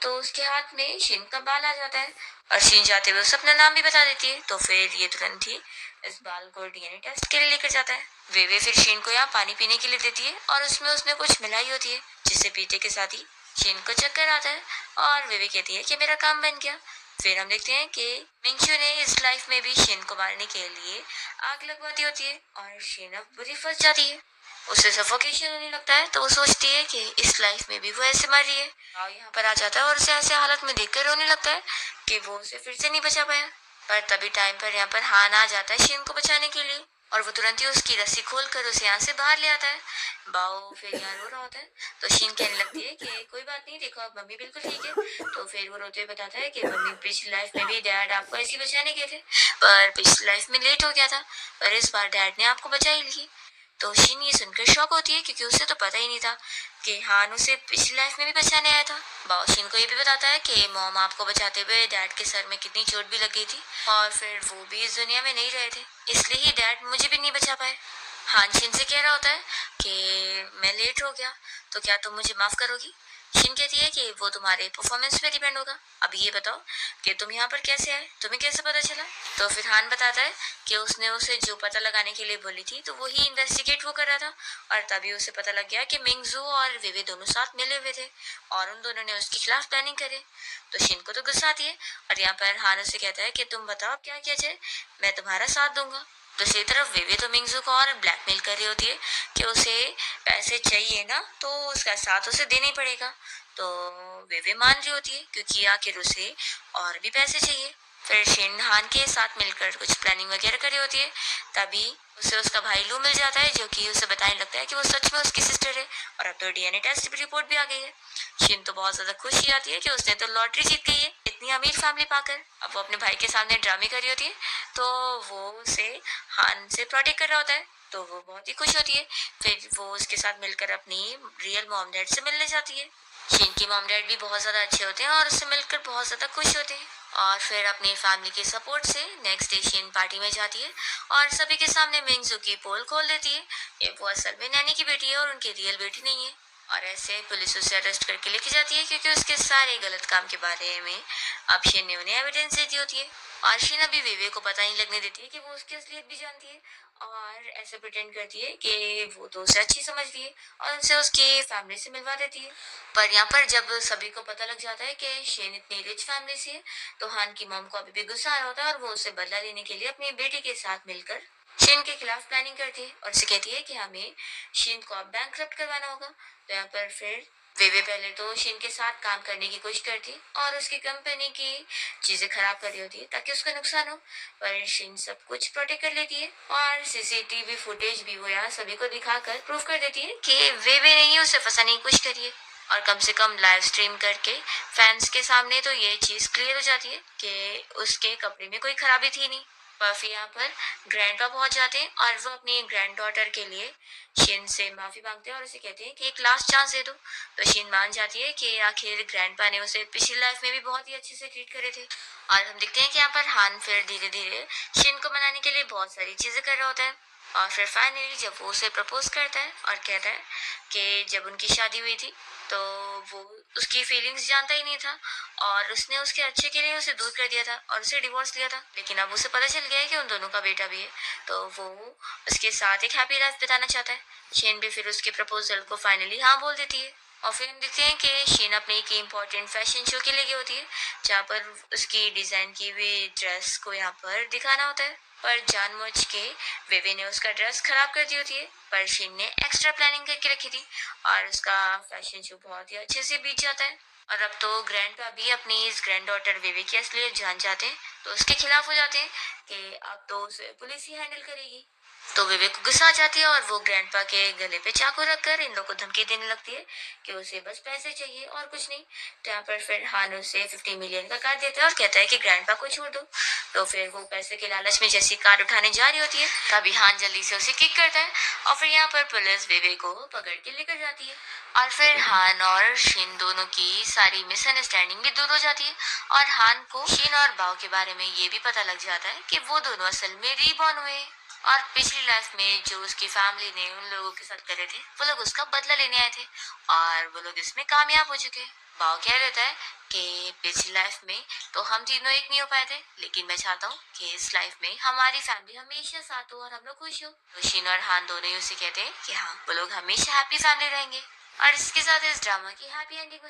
[SPEAKER 1] तो उसके हाथ में शिन का बाल आ जाता है और शिन जाते हुए उसे अपना नाम भी बता देती है। तो फिर ये तुरंत ही इस बाल को डीएनए टेस्ट के लिए लेकर जाता है। वेवे फिर शिन को यहाँ पानी पीने के लिए देती है और उसमें उसने कुछ मिलाई होती है जिसे पीते के साथ ही शिन को चक्कर आता है और वेवे कहती है कि मेरा काम बन गया। फिर हम देखते हैं कि मिंगशू ने इस लाइफ में भी शिन को मारने के लिए आग लगवाती होती है और शिन अब बुरी फंस जाती है। उसे सफोकेशन होने लगता है तो वो सोचती है कि इस लाइफ में भी वो ऐसे मर रही है। और यहाँ पर आ जाता है और उसे ऐसे हालत में देखकर रोने लगता है कि वो उसे फिर से नहीं बचा पाया। पर तभी टाइम पर यहाँ पर हान आ जाता है शिन को बचाने के लिए और वो तुरंत ही उसकी रस्सी खोलकर उसे यहाँ से बाहर ले आता है। बाओ फिर यहाँ रो रहा होता है तो शिन कहने लगती है कि कोई बात नहीं, देखो अब मम्मी बिल्कुल ठीक है। तो फिर वो रोते हुए बताता है कि मम्मी पिछली लाइफ में भी डैड आपको ऐसे ही बचाने गए थे, पर पिछली लाइफ में लेट हो गया था, पर इस बार डैड ने आपको बचा ही ली। तो शिन ये सुनकर शॉक होती है क्योंकि उसे तो पता ही नहीं था कि हान उसे पिछली लाइफ में भी बचाने आया था। बाओ शिन को ये भी बताता है कि मॉम आपको बचाते हुए डैड के सर में कितनी चोट भी लग गई थी और फिर वो भी इस दुनिया में नहीं रहे थे, इसलिए ही डैड मुझे भी नहीं बचा पाए। हान शिन से कह रहा होता है कि मैं लेट हो गया तो क्या तुम मुझे माफ करोगी? शिन कहती है कि वो तुम्हारे परफॉर्मेंस पे डिपेंड होगा। अब ये बताओ कि तुम यहाँ पर कैसे आए, तुम्हें कैसे पता चला? तो फिर हान बताता है कि उसने उसे जो पता लगाने के लिए बोली थी तो वही इन्वेस्टिगेट वो कर रहा था और तभी उसे पता लग गया कि मिंगजू और वेवे दोनों साथ मिले हुए थे और उन दोनों ने उसके खिलाफ प्लानिंग करे। तो शिन को तो गुस्सा आती है और यहाँ पर हान उसे कहता है कि तुम बताओ क्या किया जाए, मैं तुम्हारा साथ दूंगा। दूसरी तरफ वेवे तो मिंगजू को और ब्लैकमेल कर रही होती है कि उसे पैसे चाहिए ना तो उसका साथ उसे देना ही पड़ेगा। तो वेवे मान रही होती है क्योंकि आखिर उसे और भी पैसे चाहिए। फिर शिन हान के साथ मिलकर कुछ प्लानिंग वगैरह करी होती है, तभी उसे उसका भाई लू मिल जाता है जो कि उसे बताने लगता है कि वो सच में उसकी सिस्टर है और अब तो डीएनए टेस्ट की रिपोर्ट भी आ गई है। शिन तो बहुत ज्यादा खुशी आती है कि उसने तो लॉटरी जीत गई है इतनी अमीर फैमिली पाकर। अब वो अपने भाई के सामने ड्रामे कर रही होती है तो वो उसे हान से प्रोटेक्ट कर रहा होता है तो वो बहुत ही खुश होती है। फिर वो उसके साथ मिलकर अपनी रियल मॉम डैड से मिलने जाती है। शीन की मॉम डैड भी बहुत ज्यादा अच्छे होते हैं और उससे मिलकर बहुत ज्यादा खुश होते हैं। और फिर अपनी फैमिली के सपोर्ट से नेक्स्ट डे शीन पार्टी में जाती है और सभी के सामने मिंगजू की पोल खोल देती है। ये वो असल में नैनी की बेटी है और उनकी रियल बेटी नहीं है। और ऐसे पुलिस उसे अरेस्ट करके लेके जाती है क्योंकि उसके सारे गलत काम के बारे में अब शीन ने उन्हें एविडेंस दे दी होती है। और शीन अभी वेवे को पता नहीं लगने देती है कि वो उसकी असलियत भी जानती है और ऐसे प्रिटेंड करती है कि वो तो उसे अच्छी समझती है और उनसे उसकी फैमिली से मिलवा देती है। पर यहाँ पर जब सभी को पता लग जाता है कि शेन इतनी रिच फैमिली से है तो हान की मॉम को अभी भी गुस्सा आ रहा होता है और वो उसे बदला लेने के लिए अपनी बेटी के साथ मिलकर शेन के खिलाफ प्लानिंग करती है और उसे कहती है कि हमें शेन को अब बैंकरप्ट करवाना होगा। तो यहाँ पर फिर वेवे पहले तो शेन के साथ काम करने की कोशिश करती है और उसकी कंपनी की चीजें खराब कर रही होती है ताकि उसका नुकसान हो। पर शेन सब कुछ प्रोटेक्ट कर लेती है और सीसीटीवी फुटेज भी वो यहाँ सभी को दिखाकर प्रूव कर देती है कि वेवे ने ही उसे फंसाने की कोशिश करी है। और कम से कम लाइव स्ट्रीम करके फैंस के सामने तो ये चीज क्लियर हो जाती है कि उसके कपड़े में कोई खराबी थी नहीं। बफी यहाँ पर ग्रैंडपा पहुंच जाते हैं और वो अपनी ग्रैंड डॉटर के लिए शिन से माफी मांगते हैं और उसे कहते हैं कि एक लास्ट चांस दे दो। तो शिन मान जाती है कि आखिर ग्रैंडपा ने उसे पिछली लाइफ में भी बहुत ही अच्छे से ट्रीट करे थे। और हम देखते हैं कि यहाँ पर हान फिर धीरे धीरे शिन को मनाने के लिए बहुत सारी चीजें कर रहा होता है। और फिर फाइनली जब वो उसे प्रपोज करता है और कहता है कि जब उनकी शादी हुई थी तो वो उसकी फीलिंग्स जानता ही नहीं था और उसने उसके अच्छे के लिए उसे दूर कर दिया था और उसे डिवोर्स लिया था। लेकिन अब उसे पता चल गया है कि उन दोनों का बेटा भी है तो वो उसके साथ एक हैप्पी लाइफ बिताना चाहता है। शेन भी फिर उसके प्रपोजल को फाइनली हाँ बोल देती है। और फिर हम देखते हैं कि शीन अपने एक इम्पोर्टेंट फैशन शो के लिए गई होती है जहाँ पर उसकी डिजाइन की हुई ड्रेस को यहाँ पर दिखाना होता है। पर जानबूझ के वेवे ने उसका ड्रेस खराब कर दी होती है पर शीन ने एक्स्ट्रा प्लानिंग करके रखी थी और उसका फैशन शो बहुत ही अच्छे से बीत जाता है। और अब तो ग्रैंड भी अपनी इस ग्रैंड डॉटर वेवे की असलियत जान जाते हैं तो उसके खिलाफ हो जाते हैं कि अब तो उसे पुलिस ही हैंडल करेगी। तो विवेक को गुस्सा आ जाती है और वो ग्रैंडपा के गले पे चाकू रखकर इन लोगों को धमकी देने लगती है कि उसे बस पैसे चाहिए और कुछ नहीं। तो यहाँ पर फिर हान उसे 50 मिलियन का कार्ड देता है और कहता है कि ग्रैंडपा को छोड़ दो। तो फिर वो पैसे के लालच में जैसी कार्ड उठाने जा रही होती है तभी हान जल्दी से उसे किक करता है और फिर यहाँ पर पुलिस विवेक को पकड़ के लेकर जाती है। और फिर हान और शिन दोनों की सारी मिसअंडरस्टैंडिंग भी दूर हो जाती है और हान को शिन और बाओ के बारे में ये भी पता लग जाता है कि वो दोनों असल में रीबॉर्न हुए और पिछली लाइफ में जो उसकी फैमिली ने उन लोगों के साथ करे थे वो लोग उसका बदला लेने आए थे और वो लोग इसमें कामयाब हो चुके हैं। बाव कह देता है कि पिछली लाइफ में तो हम तीनों एक नहीं हो पाए थे लेकिन मैं चाहता हूँ कि इस लाइफ में हमारी फैमिली हमेशा साथ हो और हम लोग खुश हो। तो शिन और हान दोनों ही उसे कहते हैं कि हाँ वो लोग हमेशा हैप्पी फैमिली रहेंगे। और इसके साथ इस ड्रामा की हैप्पी एंडिंग हो